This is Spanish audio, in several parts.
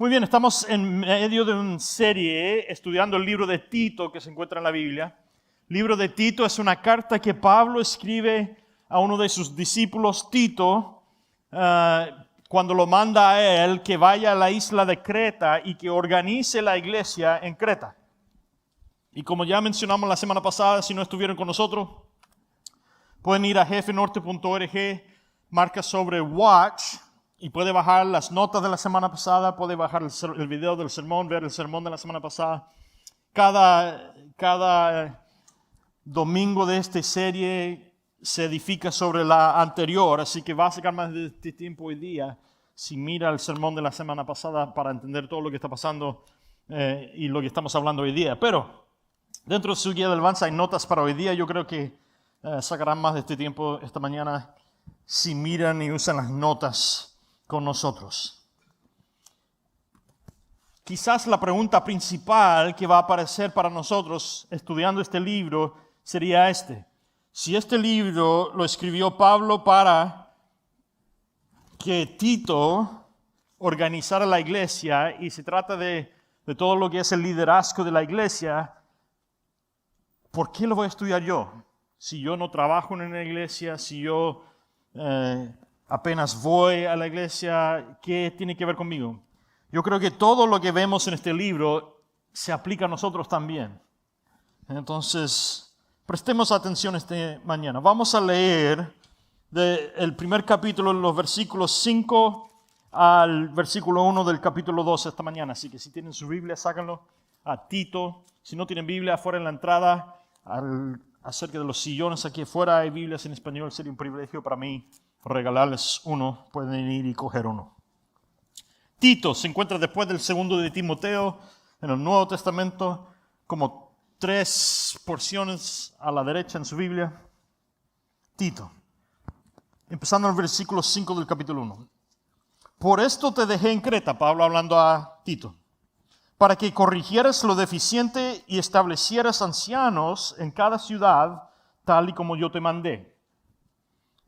Muy bien, estamos en medio de una serie estudiando el libro de Tito que se encuentra en la Biblia. El libro de Tito es una carta que Pablo escribe a uno de sus discípulos, Tito, cuando lo manda a él que vaya a la isla de Creta y que organice la iglesia en Creta. Y como ya mencionamos la semana pasada, si no estuvieron con nosotros, pueden ir a jefenorte.org, marca sobre Watch, y puede bajar las notas de la semana pasada, puede bajar el video del sermón, ver el sermón de la semana pasada. Cada domingo de esta serie se edifica sobre la anterior, así que va a sacar más de este tiempo hoy día si mira el sermón de la semana pasada para entender todo lo que está pasando y lo que estamos hablando hoy día. Pero dentro de su guía de alabanza hay notas para hoy día. Yo creo que sacarán más de este tiempo esta mañana si miran y usan las notas con nosotros. Quizás la pregunta principal que va a aparecer para nosotros estudiando este libro sería si este libro lo escribió Pablo para que Tito organizara la iglesia y se trata de todo lo que es el liderazgo de la iglesia, ¿por qué lo voy a estudiar yo? Si yo no trabajo en una iglesia, si yo apenas voy a la iglesia, ¿qué tiene que ver conmigo? Yo creo que todo lo que vemos en este libro se aplica a nosotros también. Entonces, prestemos atención esta mañana. Vamos a leer el primer capítulo, los versículos 5 al versículo 1 del capítulo 2 esta mañana. Así que si tienen su Biblia, sácanlo a Tito. Si no tienen Biblia, afuera en la entrada, acerca de los sillones aquí afuera hay Biblias en español. Sería un privilegio para mí regalarles uno. Pueden ir y coger uno. Tito se encuentra después del segundo de Timoteo en el Nuevo Testamento, como 3 porciones a la derecha en su Biblia. Tito, empezando en el versículo 5 del capítulo 1. Por esto te dejé en Creta, Pablo hablando a Tito, para que corrigieras lo deficiente y establecieras ancianos en cada ciudad, tal y como yo te mandé.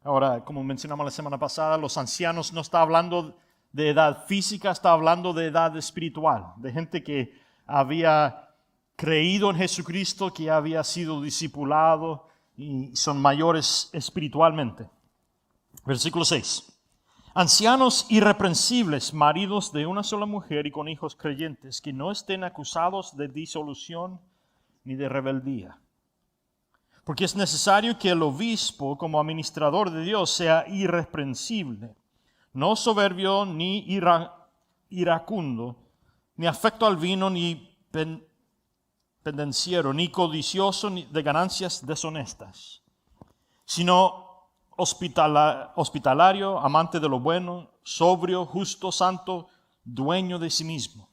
Ahora, como mencionamos la semana pasada, los ancianos no está hablando de edad física, está hablando de edad espiritual, de gente que había creído en Jesucristo, que había sido discipulado y son mayores espiritualmente. Versículo 6. Ancianos irreprensibles, maridos de una sola mujer y con hijos creyentes, que no estén acusados de disolución ni de rebeldía. Porque es necesario que el obispo, como administrador de Dios, sea irreprensible, no soberbio ni iracundo, ni afecto al vino, ni pendenciero, ni codicioso ni de ganancias deshonestas, sino hospitalario, amante de lo bueno, sobrio, justo, santo, dueño de sí mismo,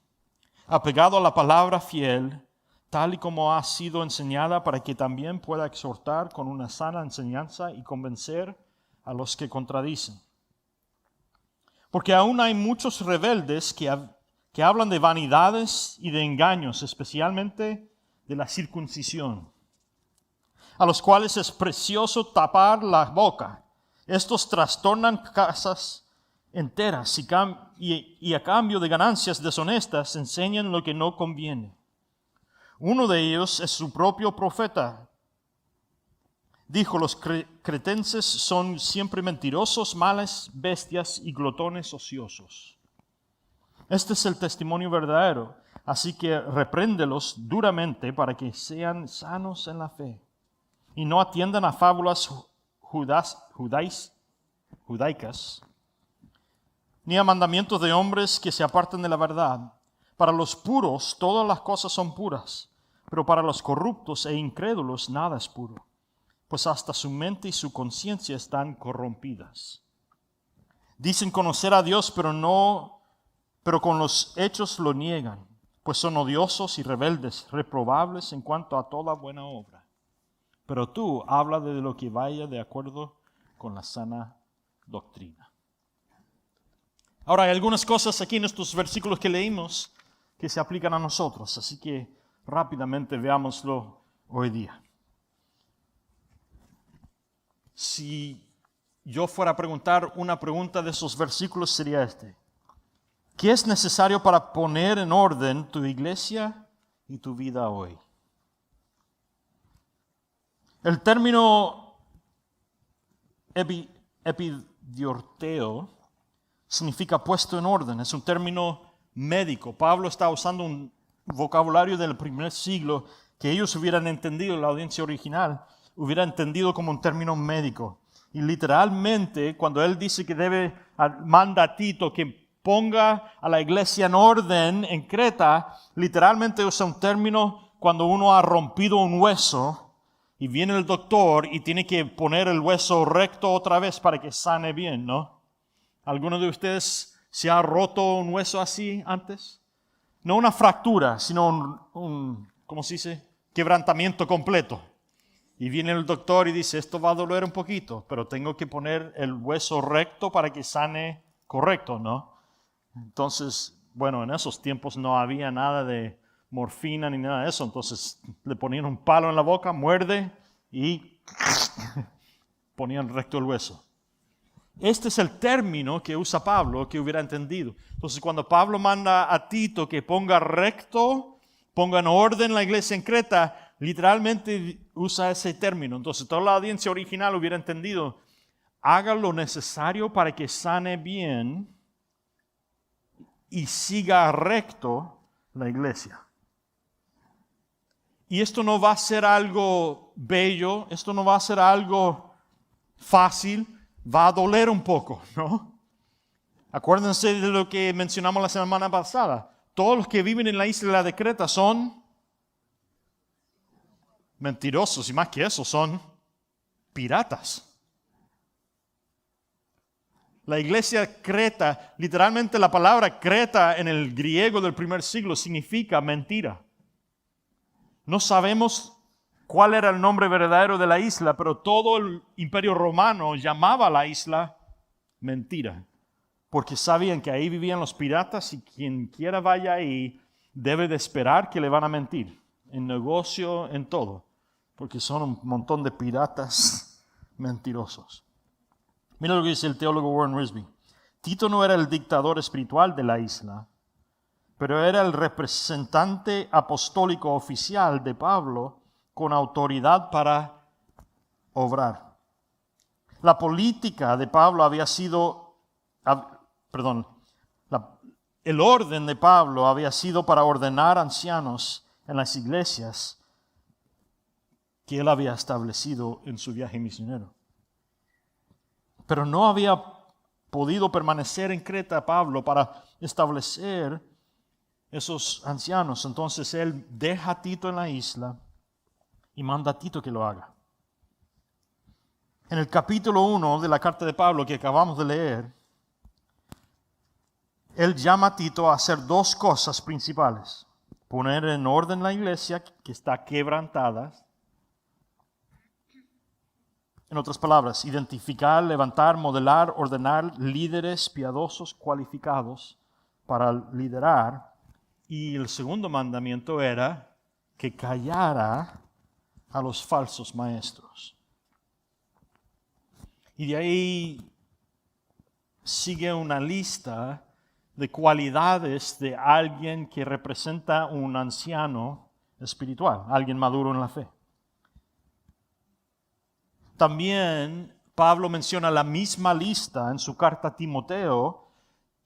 apegado a la palabra fiel, tal y como ha sido enseñada, para que también pueda exhortar con una sana enseñanza y convencer a los que contradicen. Porque aún hay muchos rebeldes que hablan de vanidades y de engaños, especialmente de la circuncisión, a los cuales es precioso tapar la boca. Estos trastornan casas enteras y a cambio de ganancias deshonestas enseñan lo que no conviene. Uno de ellos es su propio profeta. Dijo, los cretenses son siempre mentirosos, malas bestias y glotones ociosos. Este es el testimonio verdadero, así que repréndelos duramente para que sean sanos en la fe y no atiendan a fábulas judaicas, ni a mandamientos de hombres que se aparten de la verdad. Para los puros todas las cosas son puras, pero para los corruptos e incrédulos nada es puro, pues hasta su mente y su conciencia están corrompidas. Dicen conocer a Dios, pero con los hechos lo niegan, pues son odiosos y rebeldes, reprobables en cuanto a toda buena obra. Pero tú habla de lo que vaya de acuerdo con la sana doctrina. Ahora, hay algunas cosas aquí en estos versículos que leímos que se aplican a nosotros, así que rápidamente veámoslo hoy día. Si yo fuera a preguntar una pregunta de esos versículos sería ¿Qué es necesario para poner en orden tu iglesia y tu vida hoy? El término epidiorteo significa puesto en orden. Es un término médico. Pablo está usando un vocabulario del primer siglo que ellos hubieran entendido, la audiencia original hubiera entendido como un término médico. Y literalmente, cuando él dice que manda a Tito que ponga a la iglesia en orden en Creta, literalmente usa un término cuando uno ha rompido un hueso y viene el doctor y tiene que poner el hueso recto otra vez para que sane bien, ¿no? ¿Alguno de ustedes se ha roto un hueso así antes? No una fractura, sino ¿cómo se dice? Quebrantamiento completo. Y viene el doctor y dice, esto va a doler un poquito, pero tengo que poner el hueso recto para que sane correcto, ¿no? Entonces, bueno, en esos tiempos no había nada de morfina ni nada de eso, entonces le ponían un palo en la boca, muerde y ponían recto el hueso. Este es el término que usa Pablo, que hubiera entendido. Entonces, cuando Pablo manda a Tito que ponga recto, ponga en orden la iglesia en Creta, literalmente usa ese término. Entonces, toda la audiencia original hubiera entendido, haga lo necesario para que sane bien y siga recto la iglesia. Y esto no va a ser algo bello, esto no va a ser algo fácil, va a doler un poco, ¿no? Acuérdense de lo que mencionamos la semana pasada. Todos los que viven en la isla de Creta son mentirosos y más que eso, son piratas. La iglesia Creta, literalmente la palabra Creta en el griego del primer siglo significa mentira. No sabemos cuál era el nombre verdadero de la isla, pero todo el imperio romano llamaba a la isla mentira, porque sabían que ahí vivían los piratas y quien quiera vaya ahí debe de esperar que le van a mentir, en negocio, en todo, porque son un montón de piratas mentirosos. Mira lo que dice el teólogo Warren Wiersbe. Tito no era el dictador espiritual de la isla, pero era el representante apostólico oficial de Pablo con autoridad para obrar. La política de Pablo el orden de Pablo había sido para ordenar ancianos en las iglesias que él había establecido en su viaje misionero. Pero no había podido permanecer en Creta Pablo para establecer esos ancianos. Entonces él deja a Tito en la isla y manda a Tito que lo haga. En el capítulo 1 de la carta de Pablo que acabamos de leer, él llama a Tito a hacer dos cosas principales. Poner en orden la iglesia que está quebrantada. En otras palabras, identificar, levantar, modelar, ordenar líderes piadosos cualificados para liderar. Y el segundo mandamiento era que callara a los falsos maestros. Y de ahí sigue una lista de cualidades de alguien que representa un anciano espiritual, alguien maduro en la fe. También Pablo menciona la misma lista en su carta a Timoteo,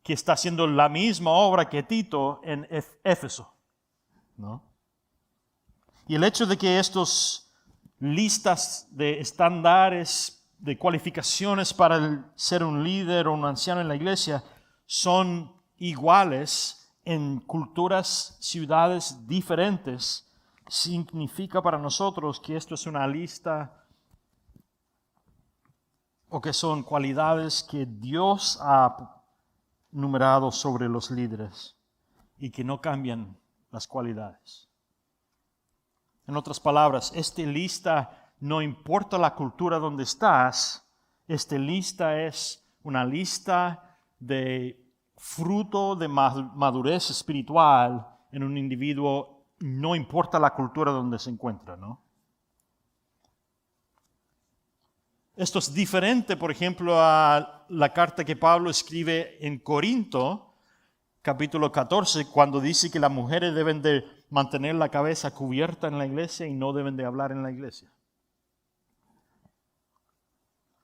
que está haciendo la misma obra que Tito en Éfeso, ¿no? Y el hecho de que estas listas de estándares, de cualificaciones para ser un líder o un anciano en la iglesia son iguales en culturas, ciudades diferentes, significa para nosotros que esto es una lista o que son cualidades que Dios ha numerado sobre los líderes y que no cambian las cualidades. En otras palabras, esta lista no importa la cultura donde estás, esta lista es una lista de fruto de madurez espiritual en un individuo, no importa la cultura donde se encuentra, ¿no? Esto es diferente, por ejemplo, a la carta que Pablo escribe en Corinto, capítulo 14, cuando dice que las mujeres deben de mantener la cabeza cubierta en la iglesia y no deben de hablar en la iglesia.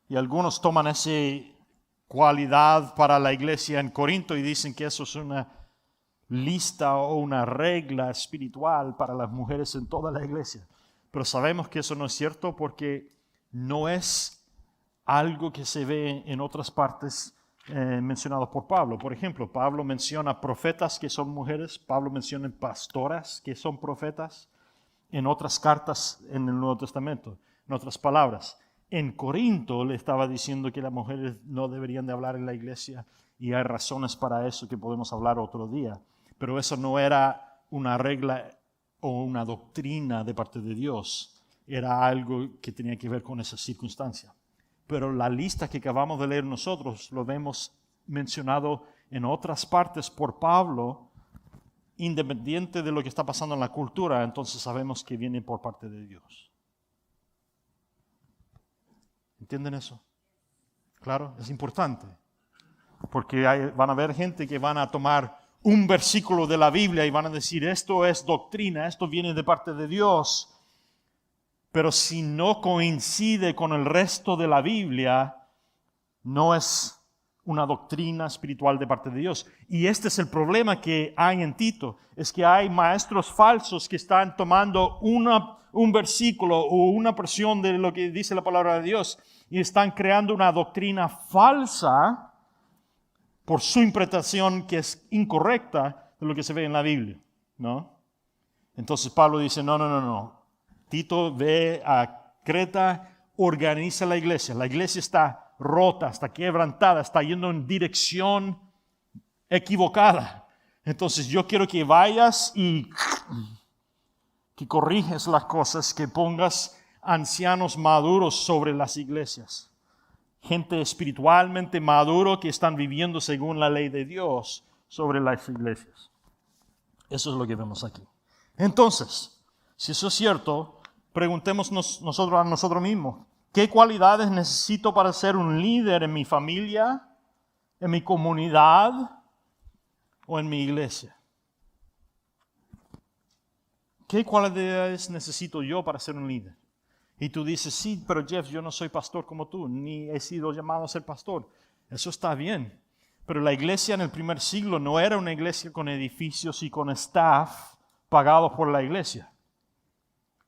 Y algunos toman esa cualidad para la iglesia en Corinto y dicen que eso es una lista o una regla espiritual para las mujeres en toda la iglesia. Pero sabemos que eso no es cierto porque no es algo que se ve en otras partes mencionados por Pablo. Por ejemplo, Pablo menciona profetas que son mujeres, Pablo menciona pastoras que son profetas en otras cartas en el Nuevo Testamento. En otras palabras, en Corinto le estaba diciendo que las mujeres no deberían de hablar en la iglesia y hay razones para eso que podemos hablar otro día. Pero eso no era una regla o una doctrina de parte de Dios. Era algo que tenía que ver con esa circunstancia. Pero la lista que acabamos de leer nosotros lo vemos mencionado en otras partes por Pablo, independiente de lo que está pasando en la cultura, entonces sabemos que viene por parte de Dios. ¿Entienden eso? Claro, es importante. Porque van a haber gente que van a tomar un versículo de la Biblia y van a decir, esto es doctrina, esto viene de parte de Dios. Pero si no coincide con el resto de la Biblia, no es una doctrina espiritual de parte de Dios. Y este es el problema que hay en Tito, es que hay maestros falsos que están tomando un versículo o una porción de lo que dice la palabra de Dios y están creando una doctrina falsa por su interpretación que es incorrecta de lo que se ve en la Biblia, ¿no? Entonces Pablo dice, no. Tito ve a Creta, organiza la iglesia. La iglesia está rota, está quebrantada, está yendo en dirección equivocada. Entonces yo quiero que vayas y que corriges las cosas, que pongas ancianos maduros sobre las iglesias. Gente espiritualmente maduro que están viviendo según la ley de Dios sobre las iglesias. Eso es lo que vemos aquí. Entonces, si eso es cierto, preguntémonos nosotros a nosotros mismos, ¿qué cualidades necesito para ser un líder en mi familia, en mi comunidad o en mi iglesia? ¿Qué cualidades necesito yo para ser un líder? Y tú dices, sí, pero Jeff, yo no soy pastor como tú, ni he sido llamado a ser pastor. Eso está bien. Pero la iglesia en el primer siglo no era una iglesia con edificios y con staff pagados por la iglesia.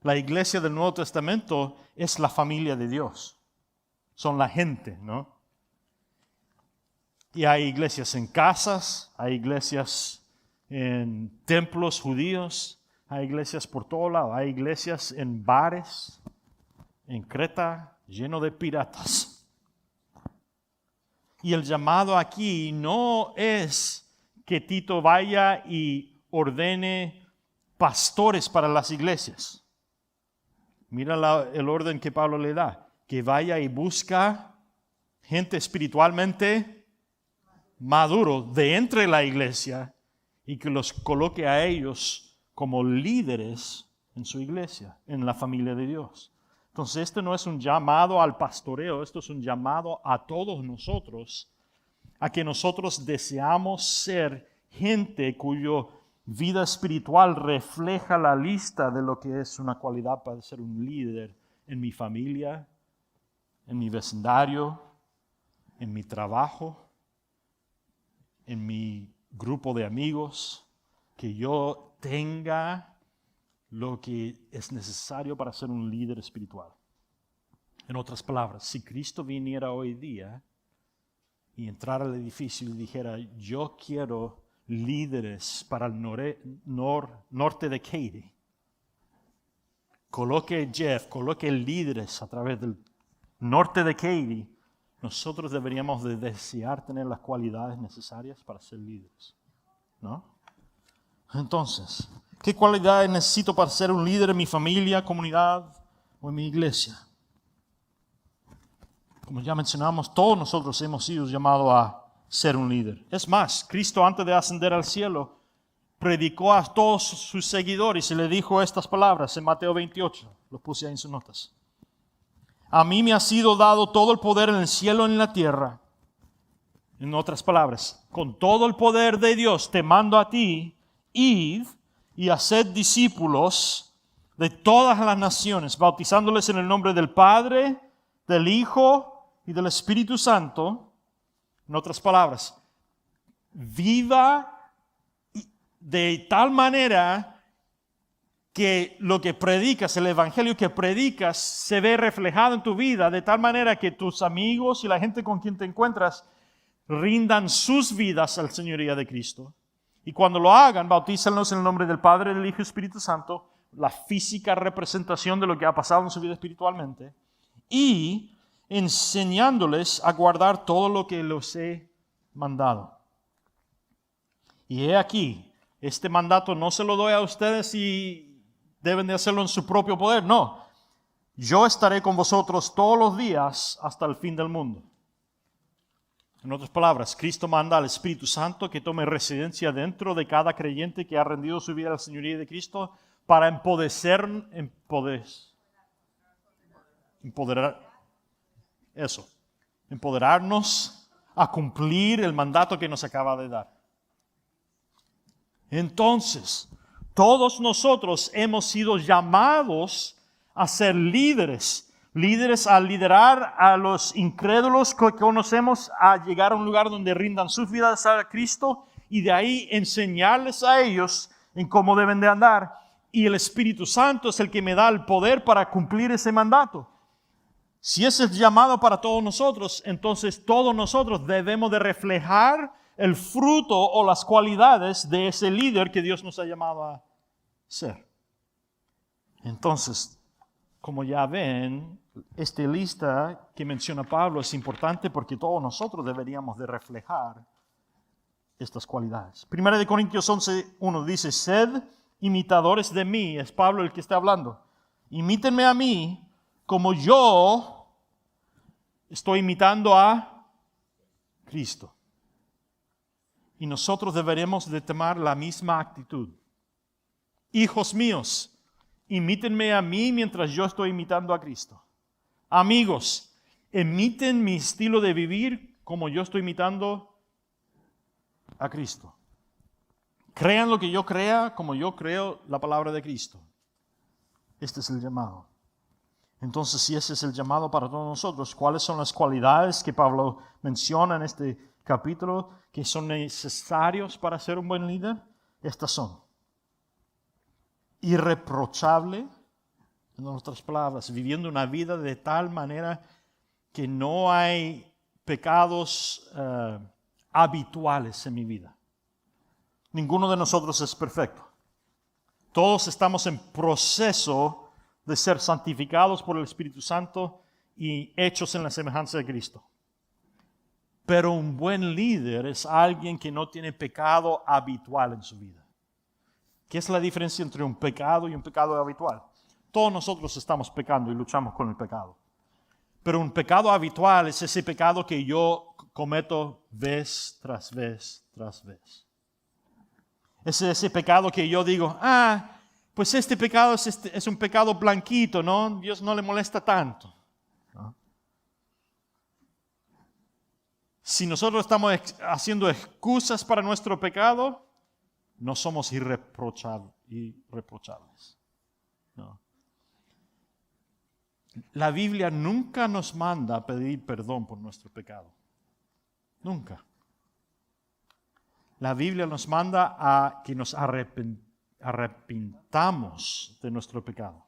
La iglesia del Nuevo Testamento es la familia de Dios. Son la gente, ¿no? Y hay iglesias en casas, hay iglesias en templos judíos, hay iglesias por todo lado, hay iglesias en bares, en Creta, lleno de piratas. Y el llamado aquí no es que Tito vaya y ordene pastores para las iglesias. Mira el orden que Pablo le da. Que vaya y busca gente espiritualmente maduro de entre la iglesia y que los coloque a ellos como líderes en su iglesia, en la familia de Dios. Entonces, este no es un llamado al pastoreo, esto es un llamado a todos nosotros, a que nosotros deseamos ser gente cuya vida espiritual refleja la lista de lo que es una cualidad para ser un líder en mi familia, en mi vecindario, en mi trabajo, en mi grupo de amigos, que yo tenga lo que es necesario para ser un líder espiritual. En otras palabras, si Cristo viniera hoy día y entrara al edificio y dijera, yo quiero líderes para el norte de Katy, coloque Jeff, coloque líderes a través del norte de Katy, nosotros deberíamos de desear tener las cualidades necesarias para ser líderes, ¿no? Entonces, ¿qué cualidades necesito para ser un líder en mi familia, comunidad o en mi iglesia? Como ya mencionamos, todos nosotros hemos sido llamados a ser un líder. Es más, Cristo antes de ascender al cielo, predicó a todos sus seguidores y le dijo estas palabras en Mateo 28. Lo puse ahí en sus notas. A mí me ha sido dado todo el poder en el cielo y en la tierra. En otras palabras, con todo el poder de Dios te mando a ti, id y haced discípulos de todas las naciones, bautizándoles en el nombre del Padre, del Hijo y del Espíritu Santo. En otras palabras, viva de tal manera que lo que predicas, el evangelio que predicas, se ve reflejado en tu vida, de tal manera que tus amigos y la gente con quien te encuentras rindan sus vidas al señoría de Cristo. Y cuando lo hagan, bautízalos en el nombre del Padre, del Hijo y Espíritu Santo, la física representación de lo que ha pasado en su vida espiritualmente, y enseñándoles a guardar todo lo que los he mandado. Y he aquí, este mandato no se lo doy a ustedes y deben de hacerlo en su propio poder, no. Yo estaré con vosotros todos los días hasta el fin del mundo. En otras palabras, Cristo manda al Espíritu Santo que tome residencia dentro de cada creyente que ha rendido su vida a la señoría de Cristo para empoderarnos a cumplir el mandato que nos acaba de dar. Entonces, todos nosotros hemos sido llamados a ser líderes a liderar a los incrédulos que conocemos a llegar a un lugar donde rindan sus vidas a Cristo y de ahí enseñarles a ellos en cómo deben de andar. Y el Espíritu Santo es el que me da el poder para cumplir ese mandato. Si ese es el llamado para todos nosotros, entonces todos nosotros debemos de reflejar el fruto o las cualidades de ese líder que Dios nos ha llamado a ser. Entonces, como ya ven, esta lista que menciona Pablo es importante porque todos nosotros deberíamos de reflejar estas cualidades. Primera de Corintios 11:1 dice, sed imitadores de mí, es Pablo el que está hablando. Imítenme a mí como yo estoy imitando a Cristo. Y nosotros deberemos de tomar la misma actitud. Hijos míos, imítenme a mí mientras yo estoy imitando a Cristo. Amigos, imiten mi estilo de vivir como yo estoy imitando a Cristo. Crean lo que yo crea como yo creo la palabra de Cristo. Este es el llamado. Entonces, si ese es el llamado para todos nosotros, ¿cuáles son las cualidades que Pablo menciona en este capítulo que son necesarios para ser un buen líder? Estas son: irreprochable, en otras palabras, viviendo una vida de tal manera que no hay pecados habituales en mi vida. Ninguno de nosotros es perfecto. Todos estamos en proceso de ser santificados por el Espíritu Santo y hechos en la semejanza de Cristo. Pero un buen líder es alguien que no tiene pecado habitual en su vida. ¿Qué es la diferencia entre un pecado y un pecado habitual? Todos nosotros estamos pecando y luchamos con el pecado. Pero un pecado habitual es ese pecado que yo cometo vez tras vez tras vez. Es ese pecado que yo digo, pues este pecado es un pecado blanquito, ¿no? Dios no le molesta tanto, ¿no? Si nosotros estamos haciendo excusas para nuestro pecado, no somos irreprochables. No. La Biblia nunca nos manda a pedir perdón por nuestro pecado. Nunca. La Biblia nos manda a que nos arrepintamos de nuestro pecado.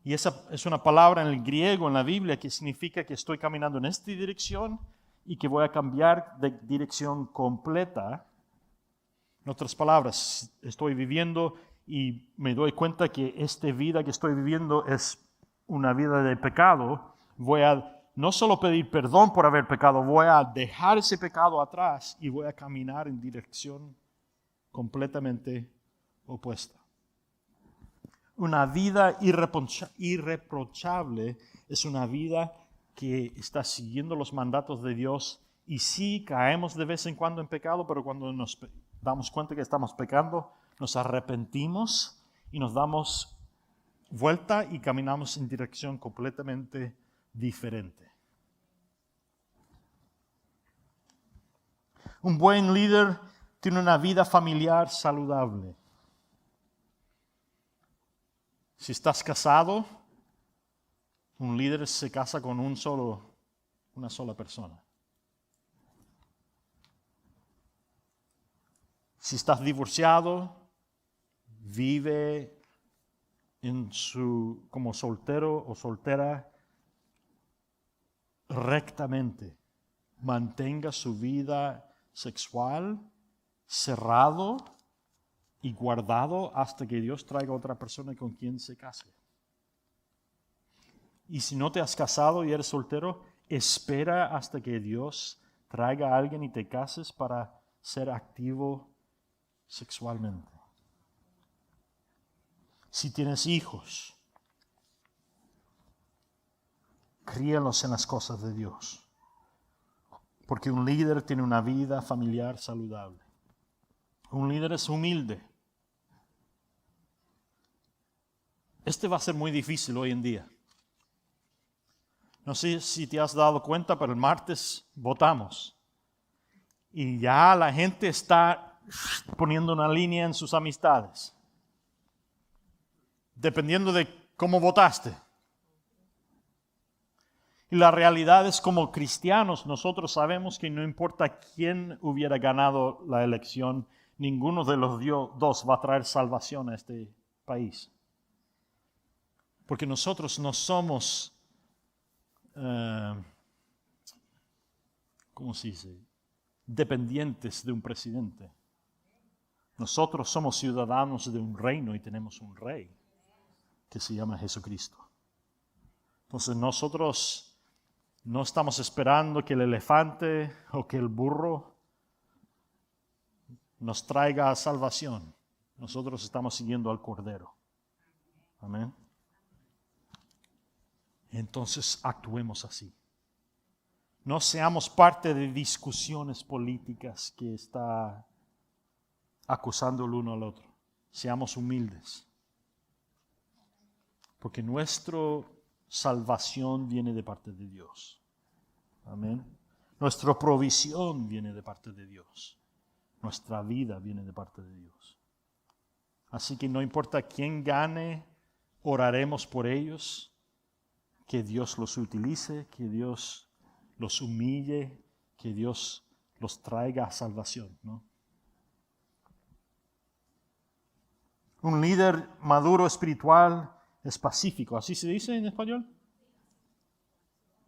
Y esa es una palabra en el griego, en la Biblia, que significa que estoy caminando en esta dirección y que voy a cambiar de dirección completa. En otras palabras, estoy viviendo y me doy cuenta que esta vida que estoy viviendo es una vida de pecado. Voy a no solo pedir perdón por haber pecado, voy a dejar ese pecado atrás y voy a caminar en dirección completamente opuesta. Una vida irreprochable es una vida que está siguiendo los mandatos de Dios, y sí caemos de vez en cuando en pecado, pero cuando nos damos cuenta que estamos pecando, nos arrepentimos y nos damos vuelta y caminamos en dirección completamente diferente. Un buen líder tiene una vida familiar saludable. Si estás casado, un líder se casa con una sola persona. Si estás divorciado, vive como soltero o soltera rectamente. Mantenga su vida sexual cerrado y guardado hasta que Dios traiga otra persona con quien se case. Y si no te has casado y eres soltero, espera hasta que Dios traiga a alguien y te cases para ser activo sexualmente. Si tienes hijos, críalos en las cosas de Dios. Porque un líder tiene una vida familiar saludable. Un líder es humilde. Este va a ser muy difícil hoy en día. No sé si te has dado cuenta, pero el martes votamos. Y ya la gente está poniendo una línea en sus amistades. Dependiendo de cómo votaste. Y la realidad es, como cristianos, nosotros sabemos que no importa quién hubiera ganado la elección, ninguno de los dos va a traer salvación a este país. Porque nosotros no somos, ¿cómo se dice?, dependientes de un presidente. Nosotros somos ciudadanos de un reino y tenemos un rey que se llama Jesucristo. Entonces nosotros no estamos esperando que el elefante o que el burro nos traiga salvación. Nosotros estamos siguiendo al Cordero. Amén. Entonces actuemos así. No seamos parte de discusiones políticas que está acusando el uno al otro. Seamos humildes. Porque nuestra salvación viene de parte de Dios. Amén. Nuestra provisión viene de parte de Dios. Nuestra vida viene de parte de Dios. Así que no importa quién gane, oraremos por ellos. Que Dios los utilice, que Dios los humille, que Dios los traiga a salvación, ¿no? Un líder maduro espiritual es pacífico, ¿así se dice en español?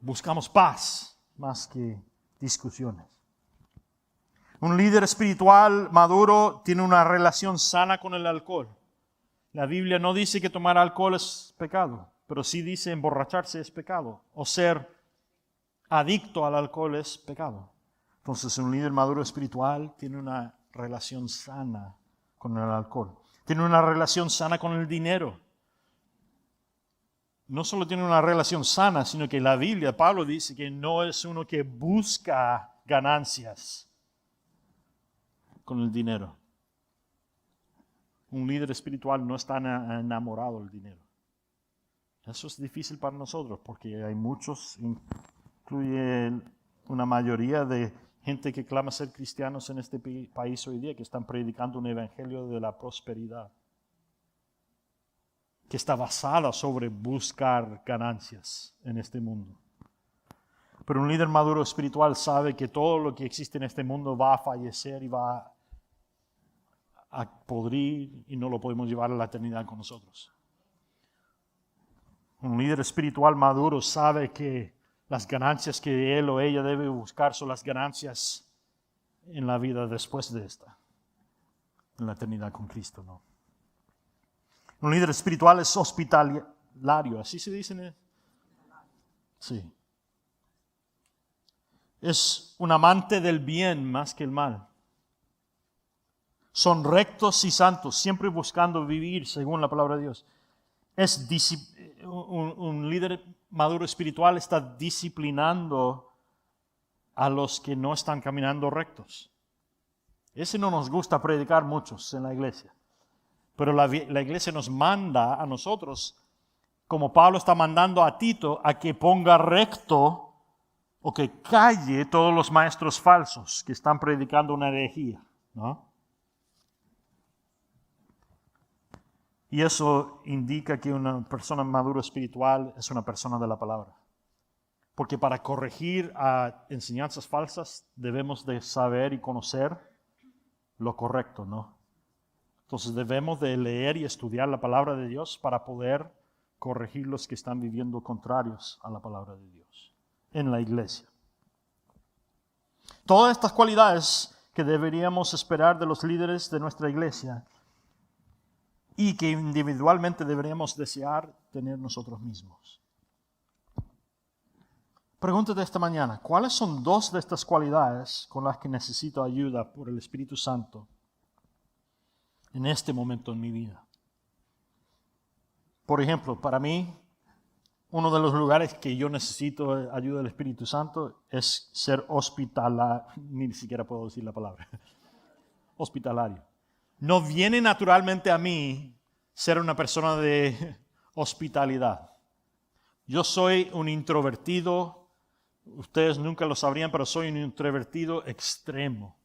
Buscamos paz más que discusiones. Un líder espiritual maduro tiene una relación sana con el alcohol. La Biblia no dice que tomar alcohol es pecado, pero sí dice emborracharse es pecado, o ser adicto al alcohol es pecado. Entonces un líder maduro espiritual tiene una relación sana con el alcohol. Tiene una relación sana con el dinero. No solo tiene una relación sana, sino que la Biblia, Pablo dice que no es uno que busca ganancias con el dinero. Un líder espiritual no está enamorado del dinero. Eso es difícil para nosotros porque hay muchos, incluye una mayoría de gente que clama ser cristianos en este país hoy día, que están predicando un evangelio de la prosperidad, que está basada sobre buscar ganancias en este mundo. Pero un líder maduro espiritual sabe que todo lo que existe en este mundo va a fallecer y va a podrir y no lo podemos llevar a la eternidad con nosotros. Un líder espiritual maduro sabe que las ganancias que él o ella debe buscar son las ganancias en la vida después de esta, en la eternidad con Cristo, ¿no? Un líder espiritual es hospitalario, ¿así se dice? Sí. Es un amante del bien más que el mal. Son rectos y santos, siempre buscando vivir según la palabra de Dios. Un líder maduro espiritual está disciplinando a los que no están caminando rectos. Ese no nos gusta predicar muchos en la iglesia. Pero la iglesia nos manda a nosotros, como Pablo está mandando a Tito, a que ponga recto o que calle todos los maestros falsos que están predicando una herejía, ¿no? Y eso indica que una persona madura espiritual es una persona de la palabra. Porque para corregir a enseñanzas falsas debemos de saber y conocer lo correcto, ¿no? Entonces debemos de leer y estudiar la palabra de Dios para poder corregir los que están viviendo contrarios a la palabra de Dios en la iglesia. Todas estas cualidades que deberíamos esperar de los líderes de nuestra iglesia y que individualmente deberíamos desear tener nosotros mismos. Pregúntate esta mañana, ¿cuáles son dos de estas cualidades con las que necesito ayuda por el Espíritu Santo en este momento en mi vida? Por ejemplo, para mí, uno de los lugares que yo necesito ayuda del Espíritu Santo es ser hospitalario. Ni siquiera puedo decir la palabra. Hospitalario. No viene naturalmente a mí ser una persona de hospitalidad. Yo soy un introvertido. Ustedes nunca lo sabrían, pero soy un introvertido extremo.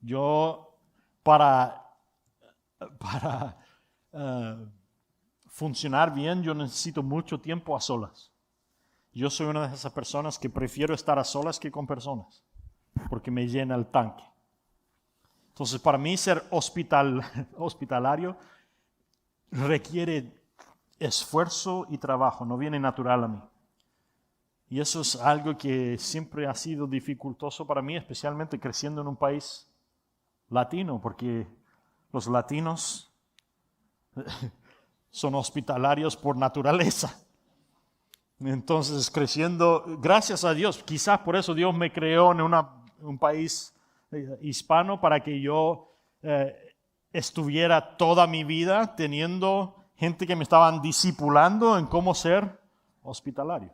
Yo, para funcionar bien, yo necesito mucho tiempo a solas. Yo soy una de esas personas que prefiero estar a solas que con personas, porque me llena el tanque. Entonces, para mí ser hospitalario requiere esfuerzo y trabajo, no viene natural a mí. Y eso es algo que siempre ha sido dificultoso para mí, especialmente creciendo en un país latino, porque los latinos son hospitalarios por naturaleza. Entonces, creciendo, gracias a Dios, quizás por eso Dios me creó en un país hispano para que yo estuviera toda mi vida teniendo gente que me estaban discipulando en cómo ser hospitalario.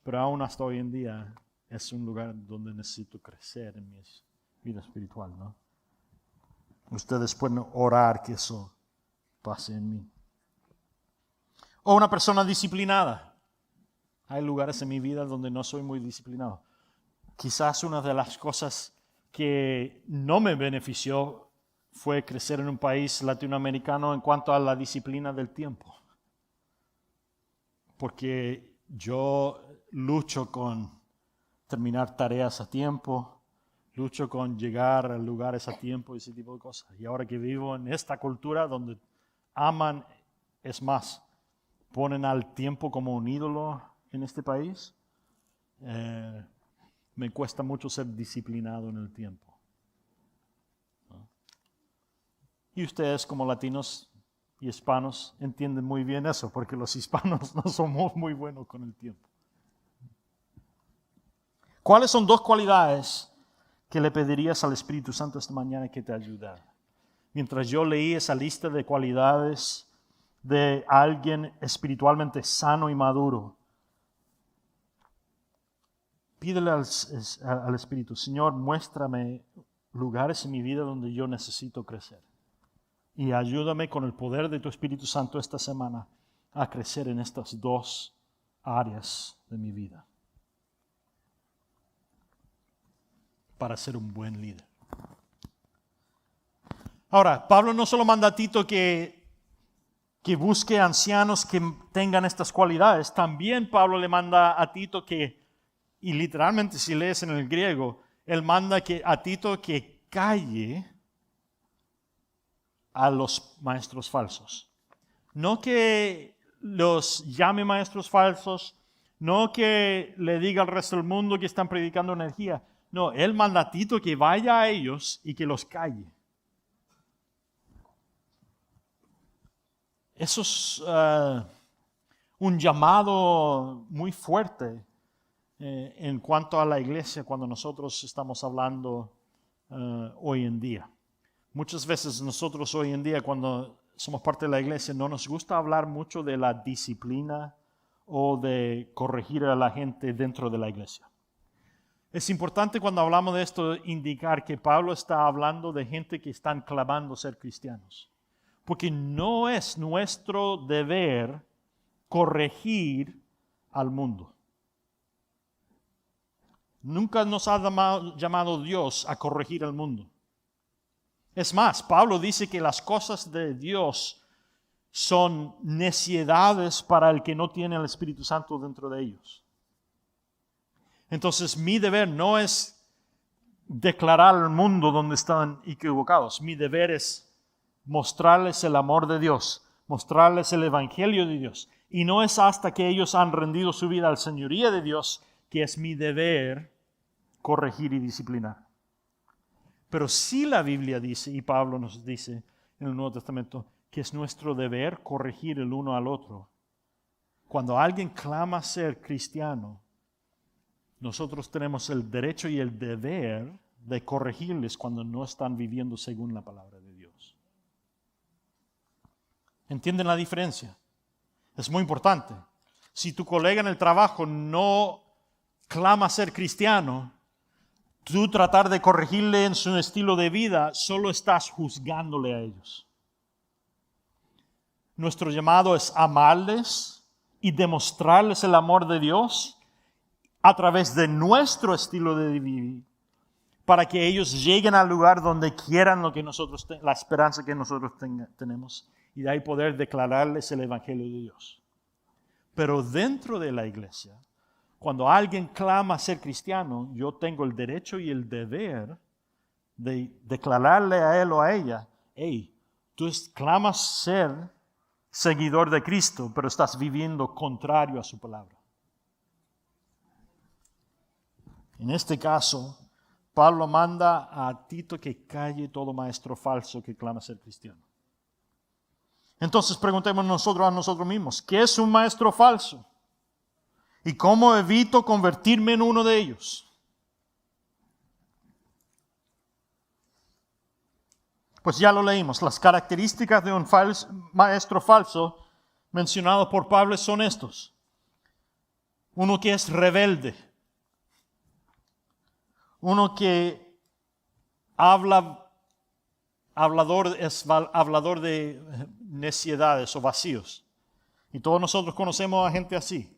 Pero aún hasta hoy en día es un lugar donde necesito crecer en mi vida espiritual, ¿no? Ustedes pueden orar que eso pase en mí. O una persona disciplinada. Hay lugares en mi vida donde no soy muy disciplinado. Quizás una de las cosas que no me benefició fue crecer en un país latinoamericano en cuanto a la disciplina del tiempo. Porque yo lucho con terminar tareas a tiempo, lucho con llegar a lugares a tiempo y ese tipo de cosas. Y ahora que vivo en esta cultura donde aman, es más, ponen al tiempo como un ídolo en este país, me cuesta mucho ser disciplinado en el tiempo. ¿No? Y ustedes como latinos y hispanos entienden muy bien eso, porque los hispanos no somos muy buenos con el tiempo. ¿Cuáles son dos cualidades que le pedirías al Espíritu Santo esta mañana que te ayudara? Mientras yo leí esa lista de cualidades de alguien espiritualmente sano y maduro, pídele al Espíritu, Señor, muéstrame lugares en mi vida donde yo necesito crecer. Y ayúdame con el poder de tu Espíritu Santo esta semana a crecer en estas dos áreas de mi vida. Para ser un buen líder. Ahora, Pablo no solo manda a Tito que busque ancianos que tengan estas cualidades, también Pablo le manda a Tito y literalmente si lees en el griego, él manda a Tito que calle a los maestros falsos. No que los llame maestros falsos, no que le diga al resto del mundo que están predicando energía. No, él manda a Tito que vaya a ellos y que los calle. Eso es un llamado muy fuerte en cuanto a la iglesia cuando nosotros estamos hablando hoy en día. Muchas veces nosotros hoy en día cuando somos parte de la iglesia no nos gusta hablar mucho de la disciplina o de corregir a la gente dentro de la iglesia. Es importante cuando hablamos de esto indicar que Pablo está hablando de gente que están clamando ser cristianos. Porque no es nuestro deber corregir al mundo. Nunca nos ha llamado Dios a corregir el mundo. Es más, Pablo dice que las cosas de Dios son necedades para el que no tiene el Espíritu Santo dentro de ellos. Entonces, mi deber no es declarar al mundo donde están equivocados. Mi deber es mostrarles el amor de Dios, mostrarles el Evangelio de Dios. Y no es hasta que ellos han rendido su vida al señoría de Dios que es mi deber corregir y disciplinar. Pero sí la Biblia dice, y Pablo nos dice en el Nuevo Testamento, que es nuestro deber corregir el uno al otro. Cuando alguien clama ser cristiano, nosotros tenemos el derecho y el deber de corregirles cuando no están viviendo según la palabra de Dios. ¿Entienden la diferencia? Es muy importante. Si tu colega en el trabajo no clama ser cristiano, tú tratar de corregirle en su estilo de vida, solo estás juzgándole a ellos. Nuestro llamado es amarles y demostrarles el amor de Dios a través de nuestro estilo de vivir, para que ellos lleguen al lugar donde quieran lo que nosotros la esperanza que nosotros tenemos, y de ahí poder declararles el Evangelio de Dios. Pero dentro de la iglesia, cuando alguien clama ser cristiano, yo tengo el derecho y el deber de declararle a él o a ella, hey, tú clamas ser seguidor de Cristo, pero estás viviendo contrario a su palabra. En este caso, Pablo manda a Tito que calle todo maestro falso que clama ser cristiano. Entonces preguntemos nosotros a nosotros mismos, ¿qué es un maestro falso? ¿Y cómo evito convertirme en uno de ellos? Pues ya lo leímos. Las características de un maestro falso mencionado por Pablo son estos. Uno que es rebelde. Uno que es hablador de necedades o vacíos. Y todos nosotros conocemos a gente así.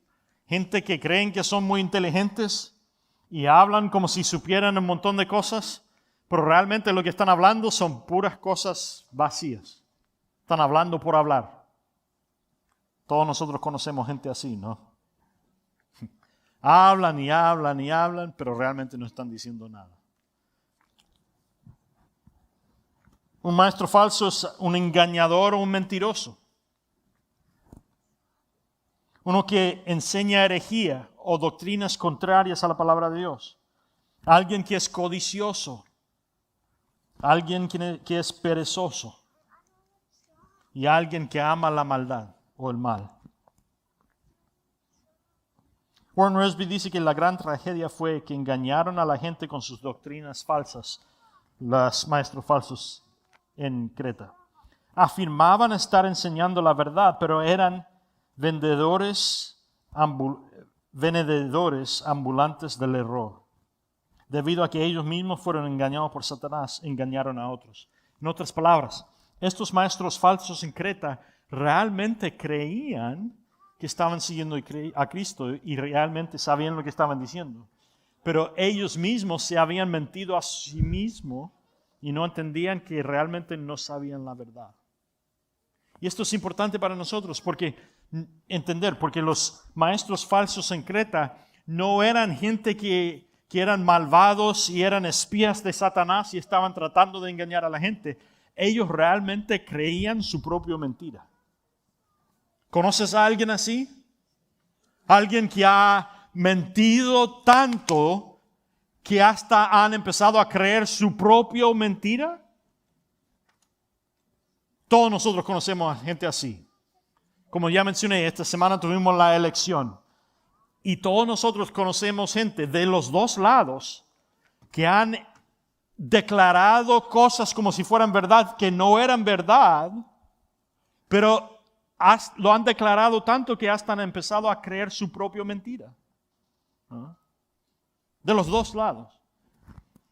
Gente que creen que son muy inteligentes y hablan como si supieran un montón de cosas, pero realmente lo que están hablando son puras cosas vacías. Están hablando por hablar. Todos nosotros conocemos gente así, ¿no? Hablan y hablan y hablan, pero realmente no están diciendo nada. Un maestro falso es un engañador o un mentiroso. Uno que enseña herejía o doctrinas contrarias a la palabra de Dios. Alguien que es codicioso. Alguien que es perezoso. Y alguien que ama la maldad o el mal. Warren Wiersbe dice que la gran tragedia fue que engañaron a la gente con sus doctrinas falsas, los maestros falsos en Creta. Afirmaban estar enseñando la verdad, pero eran vendedores ambulantes del error. Debido a que ellos mismos fueron engañados por Satanás, engañaron a otros. En otras palabras, estos maestros falsos en Creta realmente creían que estaban siguiendo a Cristo y realmente sabían lo que estaban diciendo. Pero ellos mismos se habían mentido a sí mismos y no entendían que realmente no sabían la verdad. Y esto es importante para nosotros porque los maestros falsos en Creta no eran gente que eran malvados y eran espías de Satanás y estaban tratando de engañar a la gente. Ellos realmente creían su propia mentira. ¿Conoces a alguien así? Alguien que ha mentido tanto que hasta han empezado a creer su propia mentira. Todos nosotros conocemos a gente así. Como ya mencioné, esta semana tuvimos la elección. Y todos nosotros conocemos gente de los dos lados que han declarado cosas como si fueran verdad, que no eran verdad, pero lo han declarado tanto que hasta han empezado a creer su propia mentira. ¿No? De los dos lados.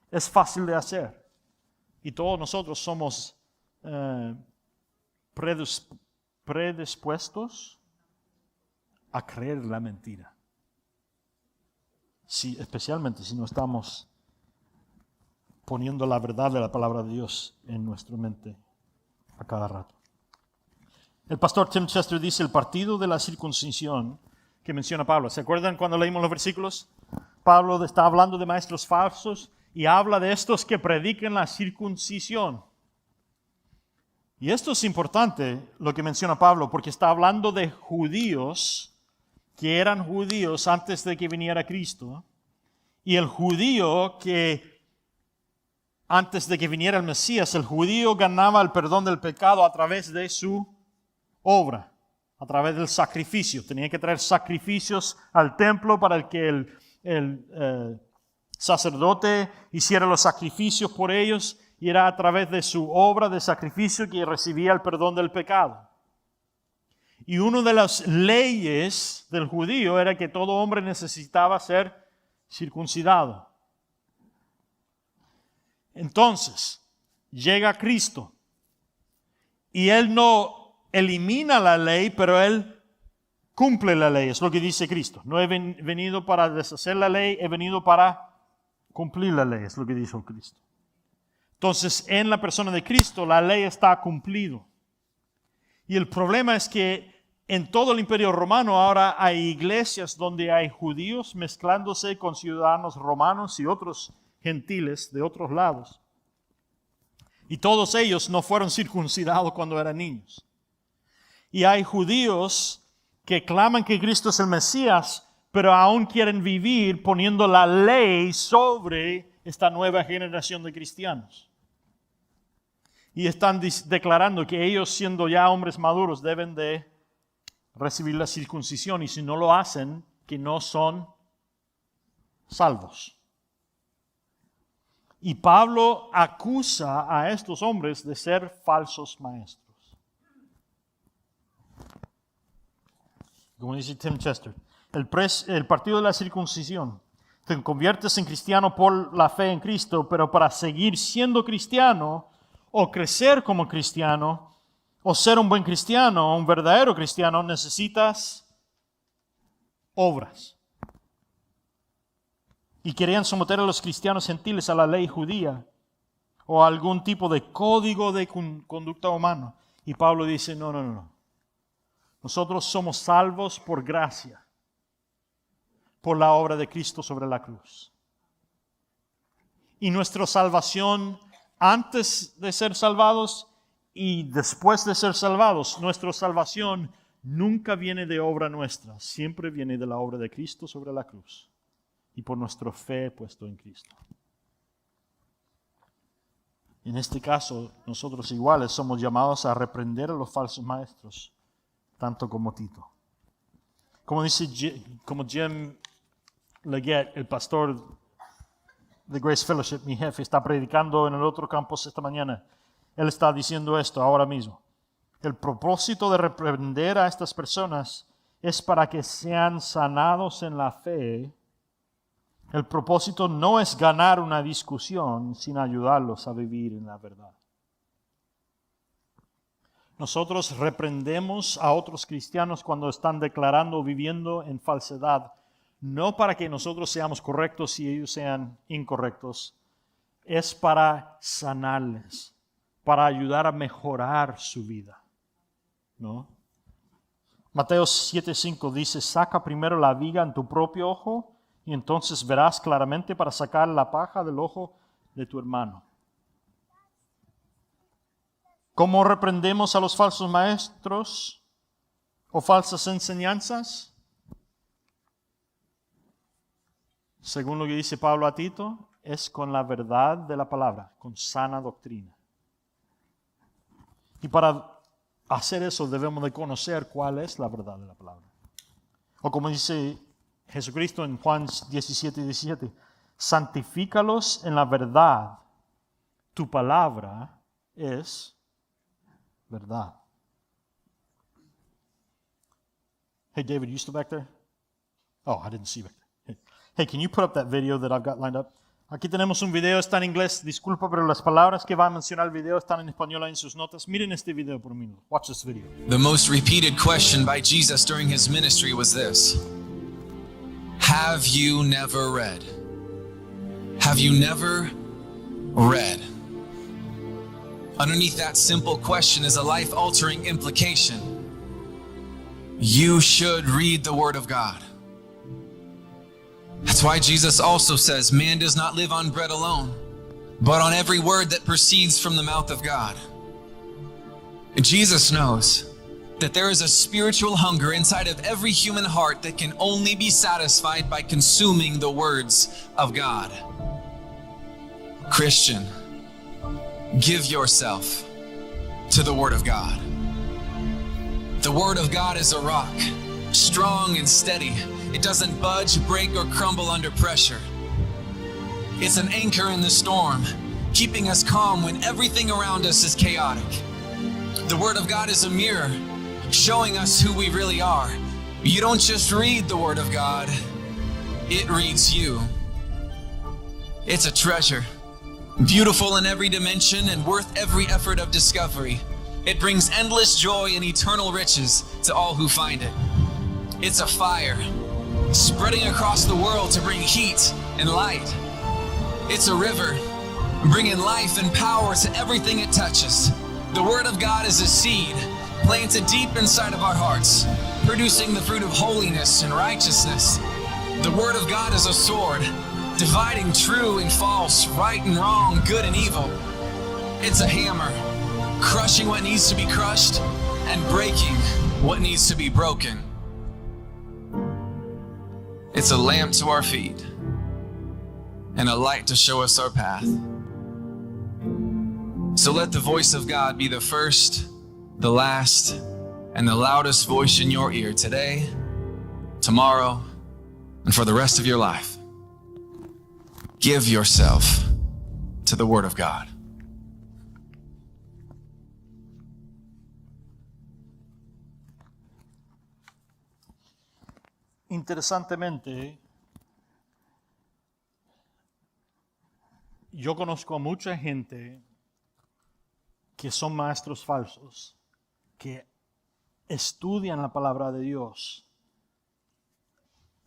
Es fácil de hacer. Y todos nosotros somos predispuestos a creer la mentira. especialmente si no estamos poniendo la verdad de la palabra de Dios en nuestra mente a cada rato. El pastor Tim Chester dice el partido de la circuncisión que menciona Pablo. ¿Se acuerdan cuando leímos los versículos? Pablo está hablando de maestros falsos y habla de estos que predican la circuncisión. Y esto es importante, lo que menciona Pablo, porque está hablando de judíos que eran judíos antes de que viniera Cristo, y el judío que antes de que viniera el Mesías, el judío ganaba el perdón del pecado a través de su obra, a través del sacrificio. Tenía que traer sacrificios al templo para que el sacerdote hiciera los sacrificios por ellos, y era a través de su obra de sacrificio que recibía el perdón del pecado. Y una de las leyes del judío era que todo hombre necesitaba ser circuncidado. Entonces, llega Cristo y Él no elimina la ley, pero Él cumple la ley. Es lo que dice Cristo. No he venido para deshacer la ley, he venido para cumplir la ley. Es lo que dice Cristo. Entonces, en la persona de Cristo, la ley está cumplida. Y el problema es que en todo el Imperio Romano ahora hay iglesias donde hay judíos mezclándose con ciudadanos romanos y otros gentiles de otros lados. Y todos ellos no fueron circuncidados cuando eran niños. Y hay judíos que claman que Cristo es el Mesías, pero aún quieren vivir poniendo la ley sobre esta nueva generación de cristianos. Y están declarando que ellos, siendo ya hombres maduros, deben de recibir la circuncisión, y si no lo hacen, que no son salvos. Y Pablo acusa a estos hombres de ser falsos maestros. Como dice Tim Chester, el partido de la circuncisión. Te conviertes en cristiano por la fe en Cristo, pero para seguir siendo cristiano o crecer como cristiano o ser un buen cristiano, un verdadero cristiano, necesitas obras. Y querían someter a los cristianos gentiles a la ley judía o a algún tipo de código de conducta humana. Y Pablo dice, no. Nosotros somos salvos por gracia, por la obra de Cristo sobre la cruz. Y nuestra salvación antes de ser salvados y después de ser salvados, nuestra salvación nunca viene de obra nuestra, siempre viene de la obra de Cristo sobre la cruz y por nuestra fe puesto en Cristo. En este caso, nosotros iguales somos llamados a reprender a los falsos maestros, tanto como Tito. Como Jim Leggett, el pastor de Grace Fellowship, mi jefe, está predicando en el otro campus esta mañana. Él está diciendo esto ahora mismo. El propósito de reprender a estas personas es para que sean sanados en la fe. El propósito no es ganar una discusión, sino ayudarlos a vivir en la verdad. Nosotros reprendemos a otros cristianos cuando están declarando o viviendo en falsedad, no para que nosotros seamos correctos y ellos sean incorrectos, es para sanarles, para ayudar a mejorar su vida, ¿no? Mateo 7:5 dice, saca primero la viga en tu propio ojo y entonces verás claramente para sacar la paja del ojo de tu hermano. ¿Cómo reprendemos a los falsos maestros o falsas enseñanzas? Según lo que dice Pablo a Tito, es con la verdad de la palabra, con sana doctrina. Y para hacer eso debemos de conocer cuál es la verdad de la palabra. O como dice Jesucristo en Juan 17:17, santifícalos en la verdad. Tu palabra es verdad. Hey David, you still back there? Oh, I didn't see you back there. Hey, can you put up that video that I've got lined up? Aquí tenemos un video, está en inglés, disculpa, pero las palabras que va a mencionar el video están en español en sus notas. Miren este video por un minuto. Watch this video. The most repeated question by Jesus during his ministry was this: Have you never read? Have you never read? Underneath that simple question is a life-altering implication. You should read the Word of God. That's why Jesus also says, man does not live on bread alone, but on every word that proceeds from the mouth of God. Jesus knows that there is a spiritual hunger inside of every human heart that can only be satisfied by consuming the words of God. Christian, give yourself to the Word of God. The Word of God is a rock, strong and steady. It doesn't budge, break, or crumble under pressure. It's an anchor in the storm, keeping us calm when everything around us is chaotic. The Word of God is a mirror, showing us who we really are. You don't just read the Word of God, it reads you. It's a treasure, beautiful in every dimension and worth every effort of discovery. It brings endless joy and eternal riches to all who find it. It's a fire, spreading across the world to bring heat and light. It's a river, bringing life and power to everything it touches. The Word of God is a seed, planted deep inside of our hearts, producing the fruit of holiness and righteousness. The Word of God is a sword, dividing true and false, right and wrong, good and evil. It's a hammer, crushing what needs to be crushed and breaking what needs to be broken. It's a lamp to our feet and a light to show us our path. So let the voice of God be the first, the last, and the loudest voice in your ear today, tomorrow, and for the rest of your life. Give yourself to the Word of God. Interesantemente, yo conozco a mucha gente que son maestros falsos, que estudian la palabra de Dios,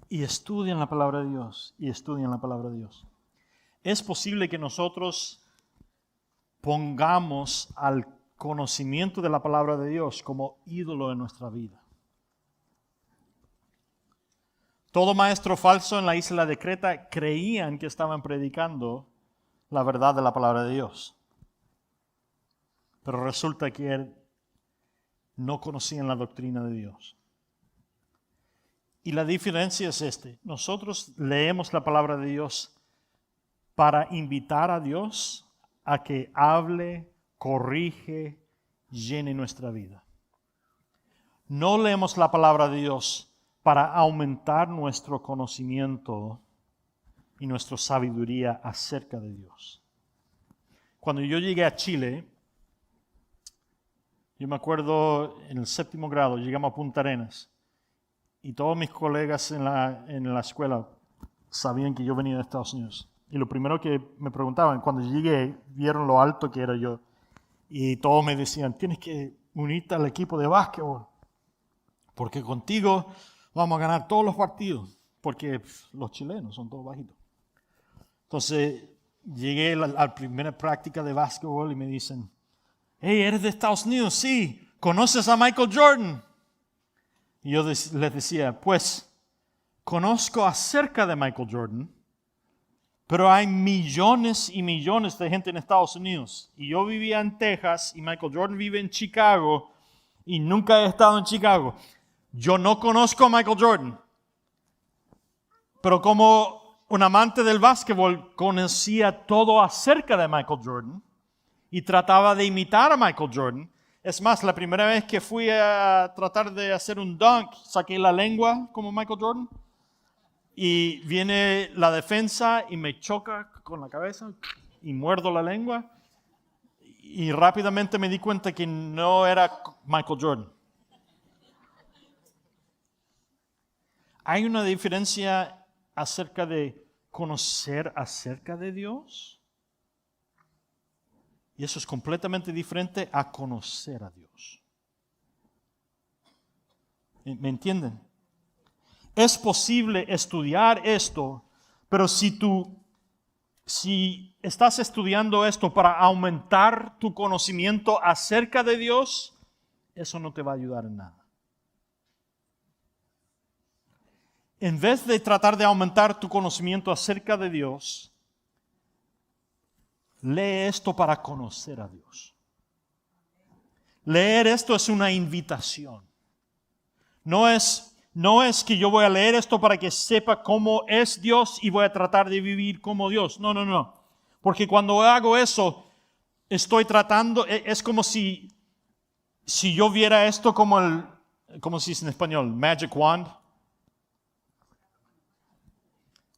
y estudian la palabra de Dios, y estudian la palabra de Dios. Es posible que nosotros pongamos al conocimiento de la palabra de Dios como ídolo en nuestra vida. Todo maestro falso en la isla de Creta creían que estaban predicando la verdad de la palabra de Dios. Pero resulta que no conocían la doctrina de Dios. Y la diferencia es nosotros leemos la palabra de Dios para invitar a Dios a que hable, corrige, llene nuestra vida. No leemos la palabra de Dios para aumentar nuestro conocimiento y nuestra sabiduría acerca de Dios. Cuando yo llegué a Chile, yo me acuerdo en el 7º grado, llegamos a Punta Arenas y todos mis colegas en la escuela sabían que yo venía de Estados Unidos. Y lo primero que me preguntaban, cuando llegué, vieron lo alto que era yo y todos me decían, tienes que unirte al equipo de básquetbol porque contigo vamos a ganar todos los partidos, porque los chilenos son todos bajitos. Entonces, llegué a la primera práctica de básquetbol y me dicen, hey, ¿eres de Estados Unidos? Sí. ¿Conoces a Michael Jordan? Y yo les decía, pues, conozco acerca de Michael Jordan, pero hay millones y millones de gente en Estados Unidos. Y yo vivía en Texas y Michael Jordan vive en Chicago y nunca he estado en Chicago. Yo no conozco a Michael Jordan, pero como un amante del básquetbol conocía todo acerca de Michael Jordan y trataba de imitar a Michael Jordan. Es más, la primera vez que fui a tratar de hacer un dunk, saqué la lengua como Michael Jordan y viene la defensa y me choca con la cabeza y muerdo la lengua y rápidamente me di cuenta que no era Michael Jordan. Hay una diferencia acerca de conocer acerca de Dios. Y eso es completamente diferente a conocer a Dios. ¿Me entienden? es posible estudiar esto, pero si estás estudiando esto para aumentar tu conocimiento acerca de Dios, eso no te va a ayudar en nada. En vez de tratar de aumentar tu conocimiento acerca de Dios, lee esto para conocer a Dios. Leer esto es una invitación. No es que yo voy a leer esto para que sepa cómo es Dios y voy a tratar de vivir como Dios. No. Porque cuando hago eso, estoy tratando, es como si yo viera esto como se dice en español, magic wand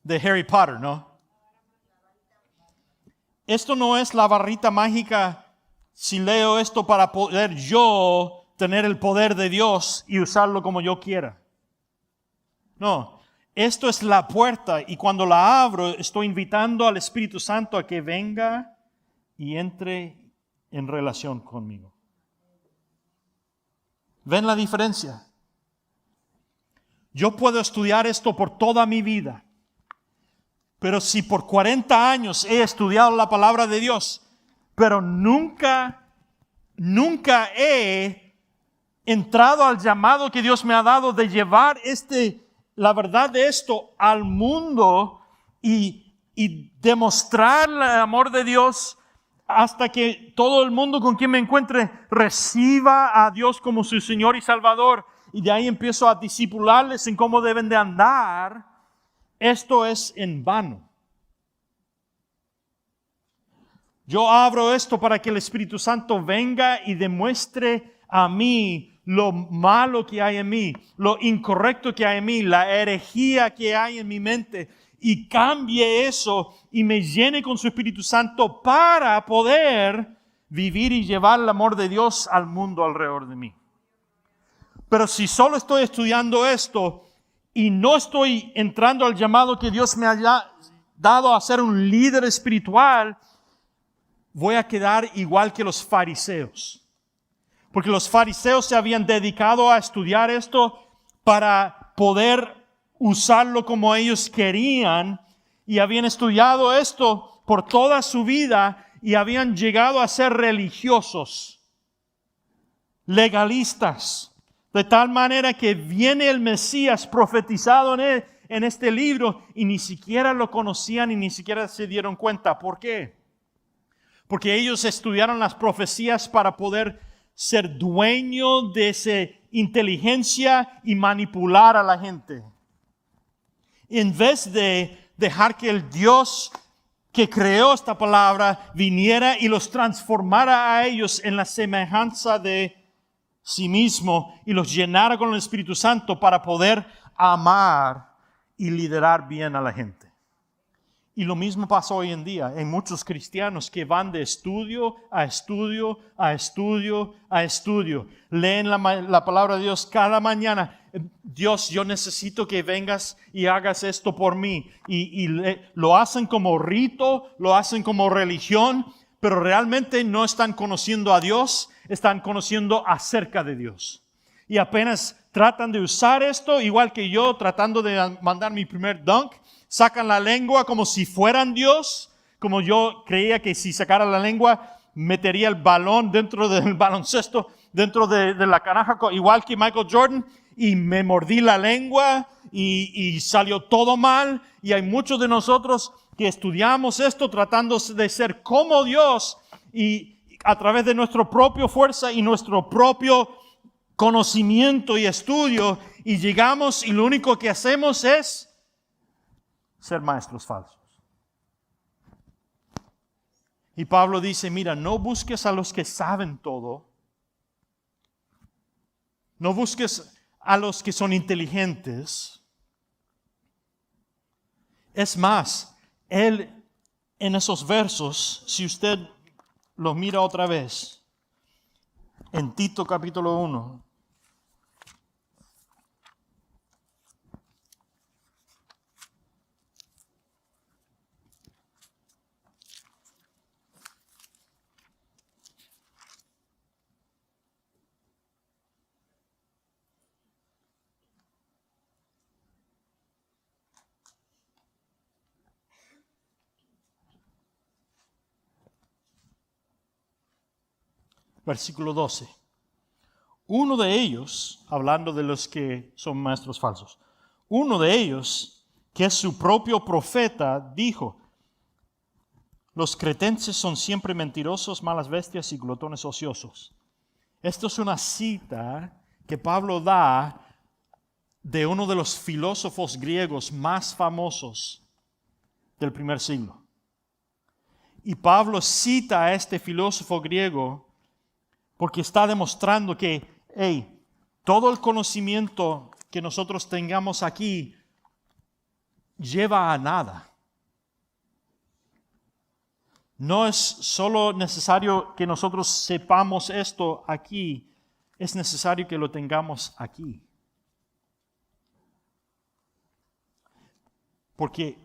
de Harry Potter, ¿no? Esto no es la varita mágica si leo esto para poder yo tener el poder de Dios y usarlo como yo quiera. No, esto es la puerta y cuando la abro estoy invitando al Espíritu Santo a que venga y entre en relación conmigo. ¿Ven la diferencia? Yo puedo estudiar esto por toda mi vida, pero si por 40 años he estudiado la palabra de Dios, pero nunca he entrado al llamado que Dios me ha dado de llevar la verdad de esto al mundo y demostrar el amor de Dios hasta que todo el mundo con quien me encuentre reciba a Dios como su Señor y Salvador, y de ahí empiezo a discipularles en cómo deben de andar, esto es en vano. Yo abro esto para que el Espíritu Santo venga y demuestre a mí lo malo que hay en mí, lo incorrecto que hay en mí, la herejía que hay en mi mente, y cambie eso y me llene con su Espíritu Santo para poder vivir y llevar el amor de Dios al mundo alrededor de mí. Pero si solo estoy estudiando esto y no estoy entrando al llamado que Dios me haya dado a ser un líder espiritual, voy a quedar igual que los fariseos. Porque los fariseos se habían dedicado a estudiar esto para poder usarlo como ellos querían, y habían estudiado esto por toda su vida y habían llegado a ser religiosos, legalistas, de tal manera que viene el Mesías profetizado en este libro y ni siquiera lo conocían y ni siquiera se dieron cuenta. ¿Por qué? Porque ellos estudiaron las profecías para poder ser dueño de esa inteligencia y manipular a la gente. En vez de dejar que el Dios que creó esta palabra viniera y los transformara a ellos en la semejanza de sí mismo y los llenara con el Espíritu Santo para poder amar y liderar bien a la gente. Y lo mismo pasa hoy en día. Hay muchos cristianos que van de estudio a estudio, a estudio, a estudio. Leen la palabra de Dios cada mañana. Dios, yo necesito que vengas y hagas esto por mí. Lo hacen como rito, lo hacen como religión, pero realmente no están conociendo a Dios, están conociendo acerca de Dios. Y apenas tratan de usar esto, igual que yo, tratando de mandar mi primer dunk, sacan la lengua como si fueran Dios, como yo creía que si sacara la lengua metería el balón dentro del baloncesto, dentro de la canaja, igual que Michael Jordan, y me mordí la lengua y salió todo mal. Y hay muchos de nosotros que estudiamos esto tratando de ser como Dios y a través de nuestra propia fuerza y nuestro propio conocimiento y estudio, y llegamos y lo único que hacemos es ser maestros falsos. Y Pablo dice, mira, no busques a los que saben todo. No busques a los que son inteligentes. Es más, él en esos versos, si usted los mira otra vez, en Tito capítulo 1, versículo 12. Uno de ellos, hablando de los que son maestros falsos, uno de ellos, que es su propio profeta, dijo: los cretenses son siempre mentirosos, malas bestias y glotones ociosos. Esto es una cita que Pablo da de uno de los filósofos griegos más famosos del primer siglo. Y Pablo cita a este filósofo griego porque está demostrando que, todo el conocimiento que nosotros tengamos aquí lleva a nada. No es solo necesario que nosotros sepamos esto aquí, es necesario que lo tengamos aquí. Porque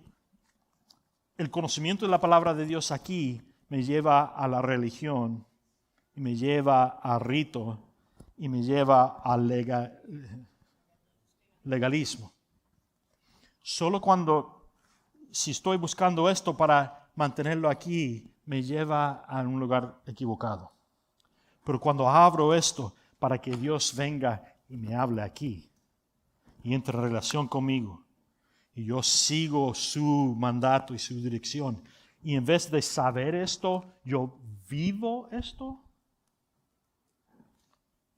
el conocimiento de la palabra de Dios aquí me lleva a la religión, y me lleva a rito, y me lleva al legalismo. Solo si estoy buscando esto para mantenerlo aquí, me lleva a un lugar equivocado. Pero cuando abro esto para que Dios venga y me hable aquí y entre en relación conmigo, y yo sigo su mandato y su dirección, y en vez de saber esto, yo vivo esto,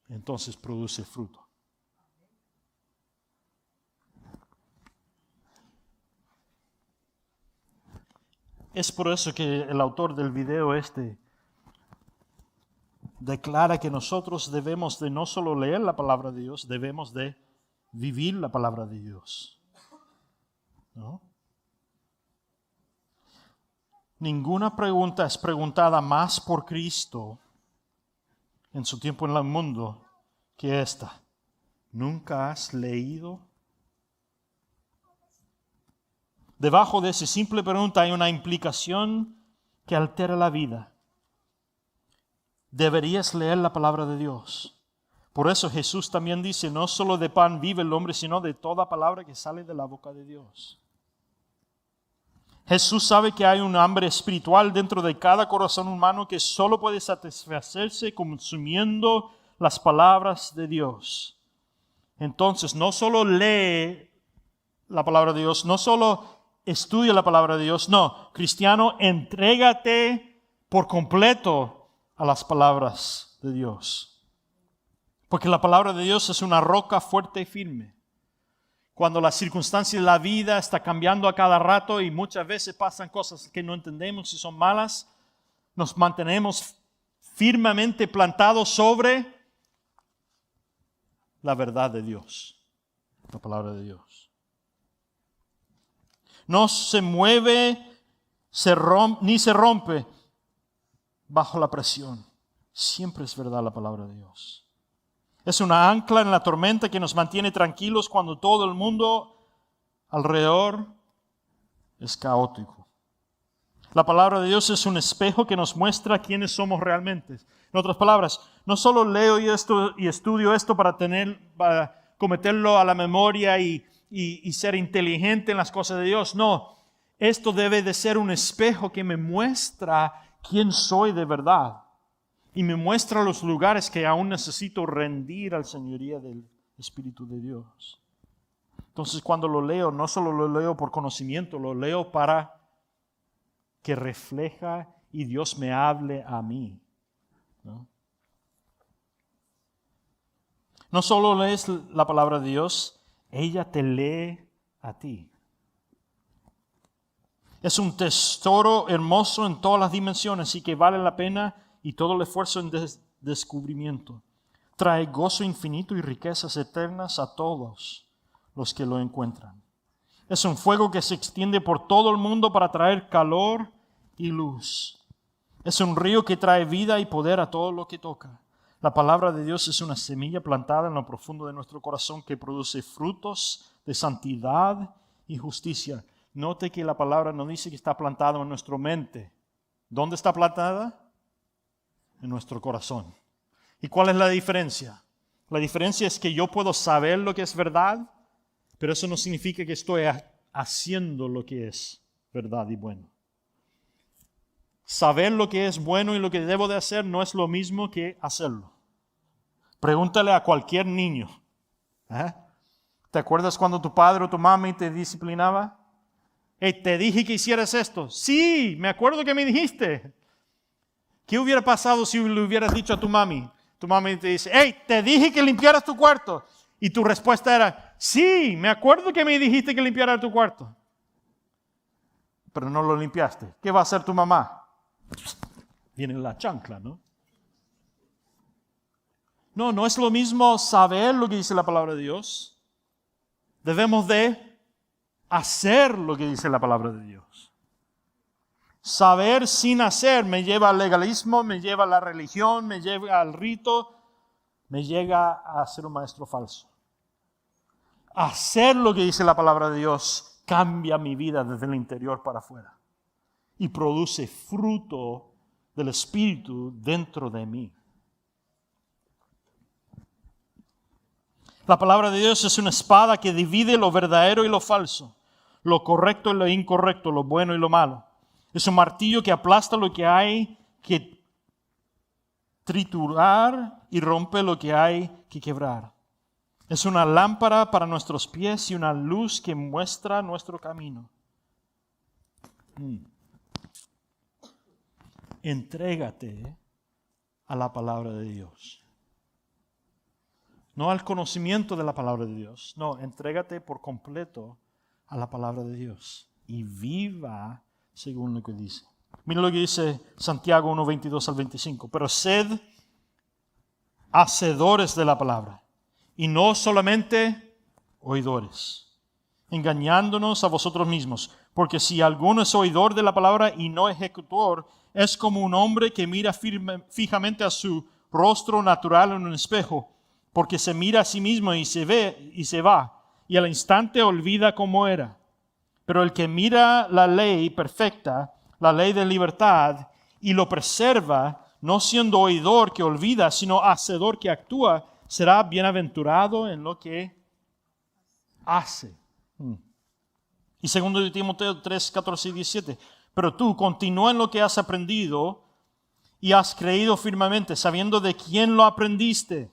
entonces produce fruto. Es por eso que el autor del video declara que nosotros debemos de no solo leer la palabra de Dios, debemos de vivir la palabra de Dios. ¿No? Ninguna pregunta es preguntada más por Cristo en su tiempo en el mundo que esta: ¿nunca has leído? Debajo de esa simple pregunta hay una implicación que altera la vida. Deberías leer la palabra de Dios. Por eso Jesús también dice: no solo de pan vive el hombre, sino de toda palabra que sale de la boca de Dios. Jesús sabe que hay un hambre espiritual dentro de cada corazón humano que solo puede satisfacerse consumiendo las palabras de Dios. Entonces, no solo lee la palabra de Dios, no solo estudia la palabra de Dios, no, cristiano, entrégate por completo a las palabras de Dios. Porque la palabra de Dios es una roca fuerte y firme. Cuando la circunstancia de la vida está cambiando a cada rato y muchas veces pasan cosas que no entendemos y son malas, nos mantenemos firmemente plantados sobre la verdad de Dios, la palabra de Dios. No se mueve, ni se rompe bajo la presión. Siempre es verdad la palabra de Dios. Es una ancla en la tormenta que nos mantiene tranquilos cuando todo el mundo alrededor es caótico. La palabra de Dios es un espejo que nos muestra quiénes somos realmente. En otras palabras, no solo leo esto y estudio esto para cometerlo a la memoria y ser inteligente en las cosas de Dios. No, esto debe de ser un espejo que me muestra quién soy de verdad. Y me muestra los lugares que aún necesito rendir al señoría del Espíritu de Dios. Entonces, cuando lo leo, no solo lo leo por conocimiento, lo leo para que refleja y Dios me hable a mí. No solo lees la palabra de Dios, ella te lee a ti. Es un tesoro hermoso en todas las dimensiones y que vale la pena y todo el esfuerzo en descubrimiento. Trae gozo infinito y riquezas eternas a todos los que lo encuentran. Es un fuego que se extiende por todo el mundo para traer calor y luz. Es un río que trae vida y poder a todo lo que toca. La palabra de Dios es una semilla plantada en lo profundo de nuestro corazón que produce frutos de santidad y justicia. Note que la palabra no dice que está plantada en nuestra mente. ¿Dónde está plantada? En nuestro corazón. ¿Y cuál es la diferencia? La diferencia es que yo puedo saber lo que es verdad, pero eso no significa que estoy haciendo lo que es verdad y bueno. saber lo que es bueno y lo que debo de hacer no es lo mismo que hacerlo. Pregúntale a cualquier niño. ¿Te acuerdas cuando tu padre o tu mami te disciplinaba? Te dije que hicieras esto. Sí, me acuerdo que me dijiste. ¿Qué hubiera pasado si le hubieras dicho a tu mami? Tu mami te dice, te dije que limpiaras tu cuarto. Y tu respuesta era, sí, me acuerdo que me dijiste que limpiara tu cuarto. Pero no lo limpiaste. ¿Qué va a hacer tu mamá? Viene la chancla, ¿no? No es lo mismo saber lo que dice la palabra de Dios. Debemos de hacer lo que dice la palabra de Dios. Saber sin hacer me lleva al legalismo, me lleva a la religión, me lleva al rito, me llega a ser un maestro falso. Hacer lo que dice la palabra de Dios cambia mi vida desde el interior para afuera y produce fruto del Espíritu dentro de mí. La palabra de Dios es una espada que divide lo verdadero y lo falso, lo correcto y lo incorrecto, lo bueno y lo malo. Es un martillo que aplasta lo que hay que triturar y rompe lo que hay que quebrar. Es una lámpara para nuestros pies y una luz que muestra nuestro camino. Entrégate a la palabra de Dios. No al conocimiento de la palabra de Dios. No, entrégate por completo a la palabra de Dios. Y viva según lo que dice. Mira lo que dice Santiago 1, 22 al 25. Pero sed hacedores de la palabra, y no solamente oidores, engañándonos a vosotros mismos. Porque si alguno es oidor de la palabra y no ejecutor, es como un hombre que mira fijamente a su rostro natural en un espejo, porque se mira a sí mismo y se ve y se va, y al instante olvida cómo era. Pero el que mira la ley perfecta, la ley de libertad, y lo preserva, no siendo oidor que olvida, sino hacedor que actúa, será bienaventurado en lo que hace. Y segundo de Timoteo 3, 14 y 17. Pero tú continúa en lo que has aprendido y has creído firmemente, sabiendo de quién lo aprendiste.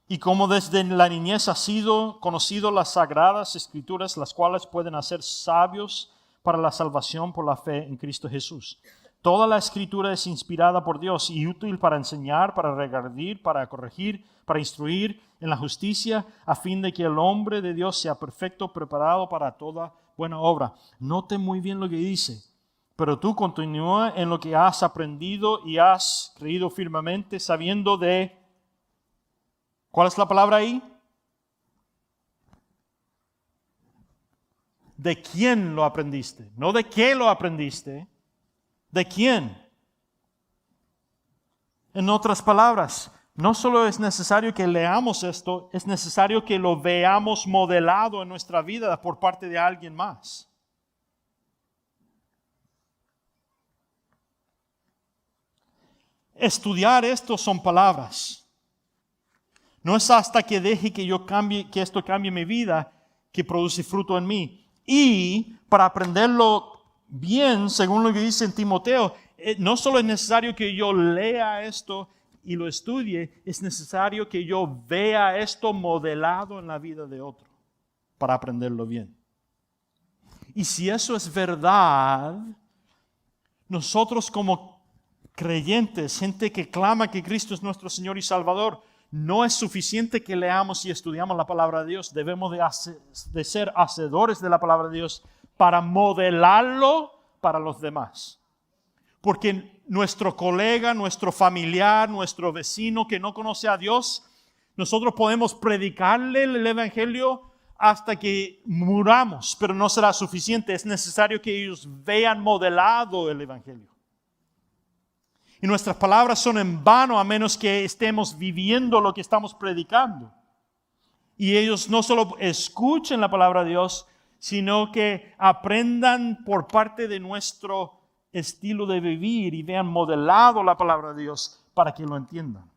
Y como desde la niñez has sido conocido las sagradas escrituras, las cuales pueden hacer sabios para la salvación por la fe en Cristo Jesús. Toda la escritura es inspirada por Dios y útil para enseñar, para redarguir, para corregir, para instruir en la justicia, a fin de que el hombre de Dios sea perfecto, preparado para toda buena obra. Note muy bien lo que dice. Pero tú continúa en lo que has aprendido y has creído firmemente, sabiendo de... ¿Cuál es la palabra ahí? ¿De quién lo aprendiste? No de qué lo aprendiste. ¿De quién? En otras palabras, no solo es necesario que leamos esto, es necesario que lo veamos modelado en nuestra vida por parte de alguien más. Estudiar esto son palabras. No es hasta que deje que esto cambie mi vida, que produce fruto en mí. Y para aprenderlo bien, según lo que dice en Timoteo, no solo es necesario que yo lea esto y lo estudie, es necesario que yo vea esto modelado en la vida de otro para aprenderlo bien. Y si eso es verdad, nosotros como creyentes, gente que clama que Cristo es nuestro Señor y Salvador, no es suficiente que leamos y estudiamos la palabra de Dios. Debemos de ser hacedores de la palabra de Dios para modelarlo para los demás. Porque nuestro colega, nuestro familiar, nuestro vecino que no conoce a Dios, nosotros podemos predicarle el Evangelio hasta que muramos, pero no será suficiente. Es necesario que ellos vean modelado el Evangelio. Y nuestras palabras son en vano a menos que estemos viviendo lo que estamos predicando. Y ellos no solo escuchen la palabra de Dios, sino que aprendan por parte de nuestro estilo de vivir y vean modelado la palabra de Dios para que lo entiendan.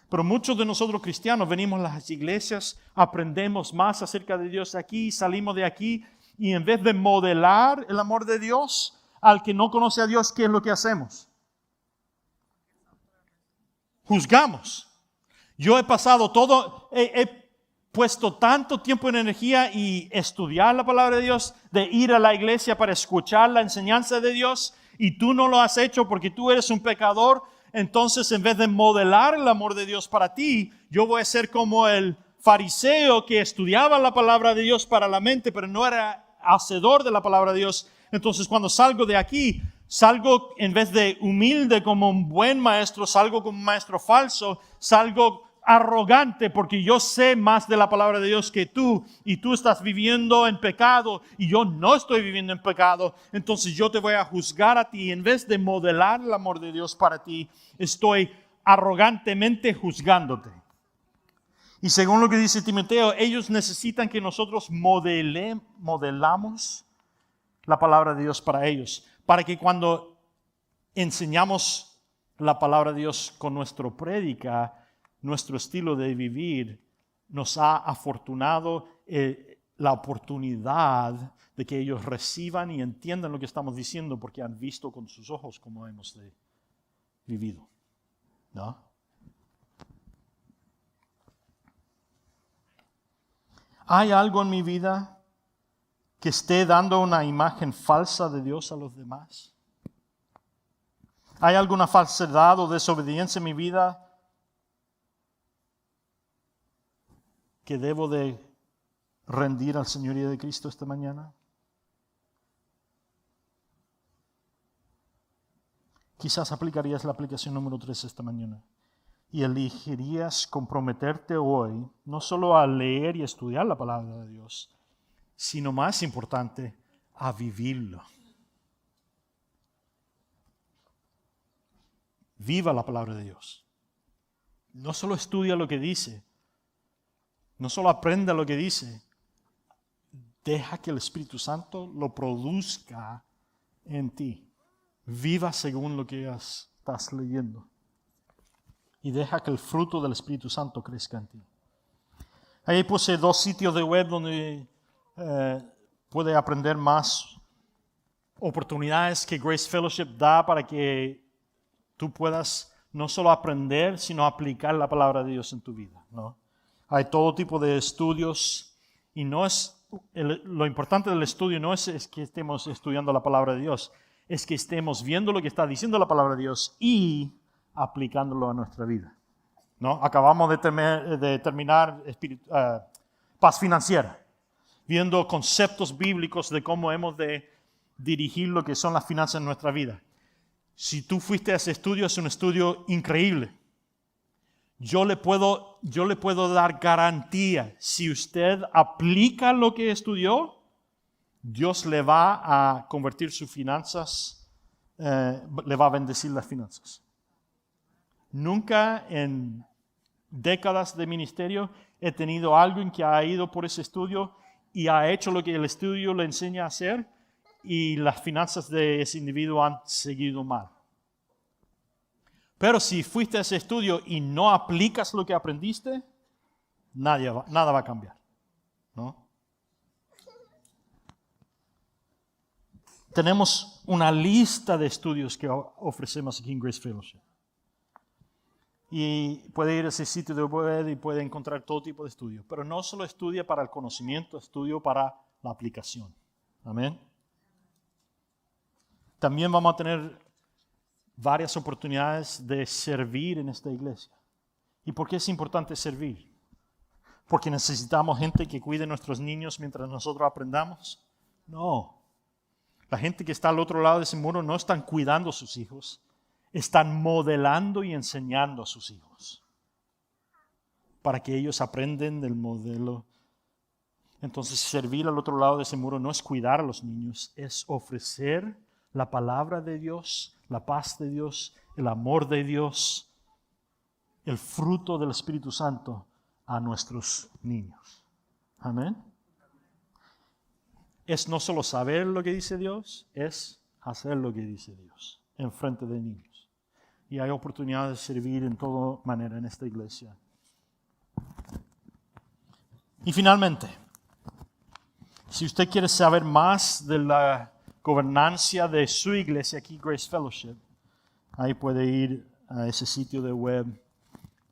Pero muchos de nosotros cristianos venimos a las iglesias, aprendemos más acerca de Dios aquí, salimos de aquí y en vez de modelar el amor de Dios, al que no conoce a Dios, ¿qué es lo que hacemos? Juzgamos. Yo he pasado he puesto tanto tiempo y energía y estudiar la palabra de Dios, de ir a la iglesia para escuchar la enseñanza de Dios, y tú no lo has hecho porque tú eres un pecador. Entonces, en vez de modelar el amor de Dios para ti, yo voy a ser como el fariseo que estudiaba la palabra de Dios para la mente, pero no era hacedor de la palabra de Dios. Entonces, cuando salgo de aquí, salgo en vez de humilde como un buen maestro, salgo como un maestro falso, salgo arrogante porque yo sé más de la palabra de Dios que tú, y tú estás viviendo en pecado y yo no estoy viviendo en pecado. Entonces yo te voy a juzgar a ti. En vez de modelar el amor de Dios para ti, estoy arrogantemente juzgándote. Y según lo que dice Timoteo, ellos necesitan que nosotros modelamos la palabra de Dios para ellos, para que cuando enseñamos la palabra de Dios con nuestra prédica, nuestro estilo de vivir nos ha afortunado la oportunidad de que ellos reciban y entiendan lo que estamos diciendo, porque han visto con sus ojos cómo hemos vivido, ¿no? ¿Hay algo en mi vida que esté dando una imagen falsa de Dios a los demás? ¿Hay alguna falsedad o desobediencia en mi vida que debo de rendir al señorío de Cristo esta mañana? Quizás aplicarías la aplicación número 3 esta mañana y elegirías comprometerte hoy no solo a leer y estudiar la palabra de Dios, sino más importante, a vivirlo. Viva la palabra de Dios. No solo estudia lo que dice, no solo aprenda lo que dice, deja que el Espíritu Santo lo produzca en ti. Viva según lo que estás leyendo. Y deja que el fruto del Espíritu Santo crezca en ti. Ahí puse 2 sitios de web donde puede aprender más oportunidades que Grace Fellowship da para que tú puedas no solo aprender, sino aplicar la palabra de Dios en tu vida, ¿no? Hay todo tipo de estudios y lo importante del estudio no es que estemos estudiando la palabra de Dios, es que estemos viendo lo que está diciendo la palabra de Dios y aplicándolo a nuestra vida, ¿no? Acabamos de terminar paz financiera, viendo conceptos bíblicos de cómo hemos de dirigir lo que son las finanzas en nuestra vida. Si tú fuiste a ese estudio, es un estudio increíble. Yo le puedo dar garantía. Si usted aplica lo que estudió, Dios le va a convertir sus finanzas, le va a bendecir las finanzas. Nunca en décadas de ministerio he tenido a alguien que ha ido por ese estudio y ha hecho lo que el estudio le enseña a hacer y las finanzas de ese individuo han seguido mal. Pero si fuiste a ese estudio y no aplicas lo que aprendiste, nada va a cambiar, ¿no? Tenemos una lista de estudios que ofrecemos aquí en Grace Fellowship. Y puede ir a ese sitio de web y puede encontrar todo tipo de estudios. Pero no solo estudia para el conocimiento, estudio para la aplicación. Amén. También vamos a tener varias oportunidades de servir en esta iglesia. ¿Y por qué es importante servir? ¿Porque necesitamos gente que cuide a nuestros niños mientras nosotros aprendamos? No. La gente que está al otro lado de ese muro no están cuidando a sus hijos, están modelando y enseñando a sus hijos para que ellos aprendan del modelo. Entonces, servir al otro lado de ese muro no es cuidar a los niños, es ofrecer la palabra de Dios, la paz de Dios, el amor de Dios, el fruto del Espíritu Santo a nuestros niños. Amén. Es no solo saber lo que dice Dios, es hacer lo que dice Dios en frente de niños. Y hay oportunidad de servir en toda manera en esta iglesia. Y finalmente, si usted quiere saber más de gobernancia de su iglesia aquí, Grace Fellowship, ahí puede ir a ese sitio de web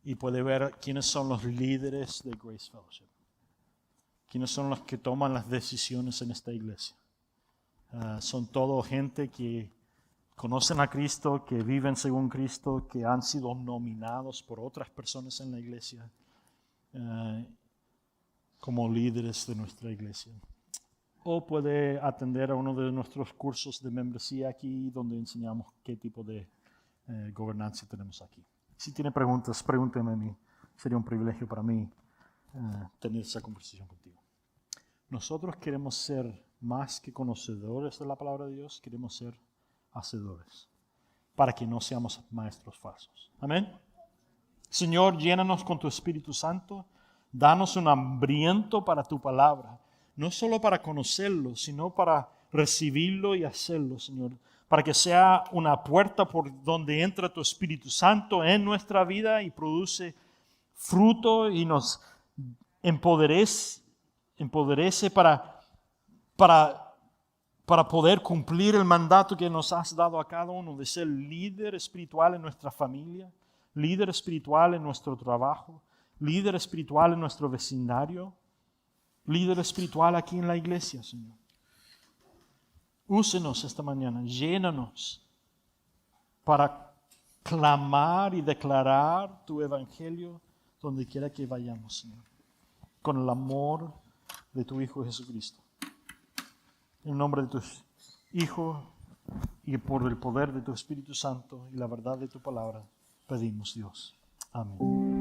y puede ver quiénes son los líderes de Grace Fellowship, quiénes son los que toman las decisiones en esta iglesia. Son todo gente que conocen a Cristo, que viven según Cristo, que han sido nominados por otras personas en la iglesia como líderes de nuestra iglesia. O puede atender a uno de nuestros cursos de membresía aquí, donde enseñamos qué tipo de gobernancia tenemos aquí. Si tiene preguntas, pregúnteme a mí. Sería un privilegio para mí tener esa conversación contigo. Nosotros queremos ser más que conocedores de la palabra de Dios, queremos ser hacedores, para que no seamos maestros falsos. Amén. Señor, llénanos con tu Espíritu Santo, danos un hambriento para tu palabra, no solo para conocerlo, sino para recibirlo y hacerlo, Señor, para que sea una puerta por donde entra tu Espíritu Santo en nuestra vida y produce fruto y nos empoderece para poder cumplir el mandato que nos has dado a cada uno de ser líder espiritual en nuestra familia, líder espiritual en nuestro trabajo, líder espiritual en nuestro vecindario, líder espiritual aquí en la iglesia, Señor. Úsenos esta mañana, llénanos para clamar y declarar tu evangelio donde quiera que vayamos, Señor, con el amor de tu Hijo Jesucristo. En el nombre de tu Hijo y por el poder de tu Espíritu Santo y la verdad de tu palabra, pedimos, Dios. Amén.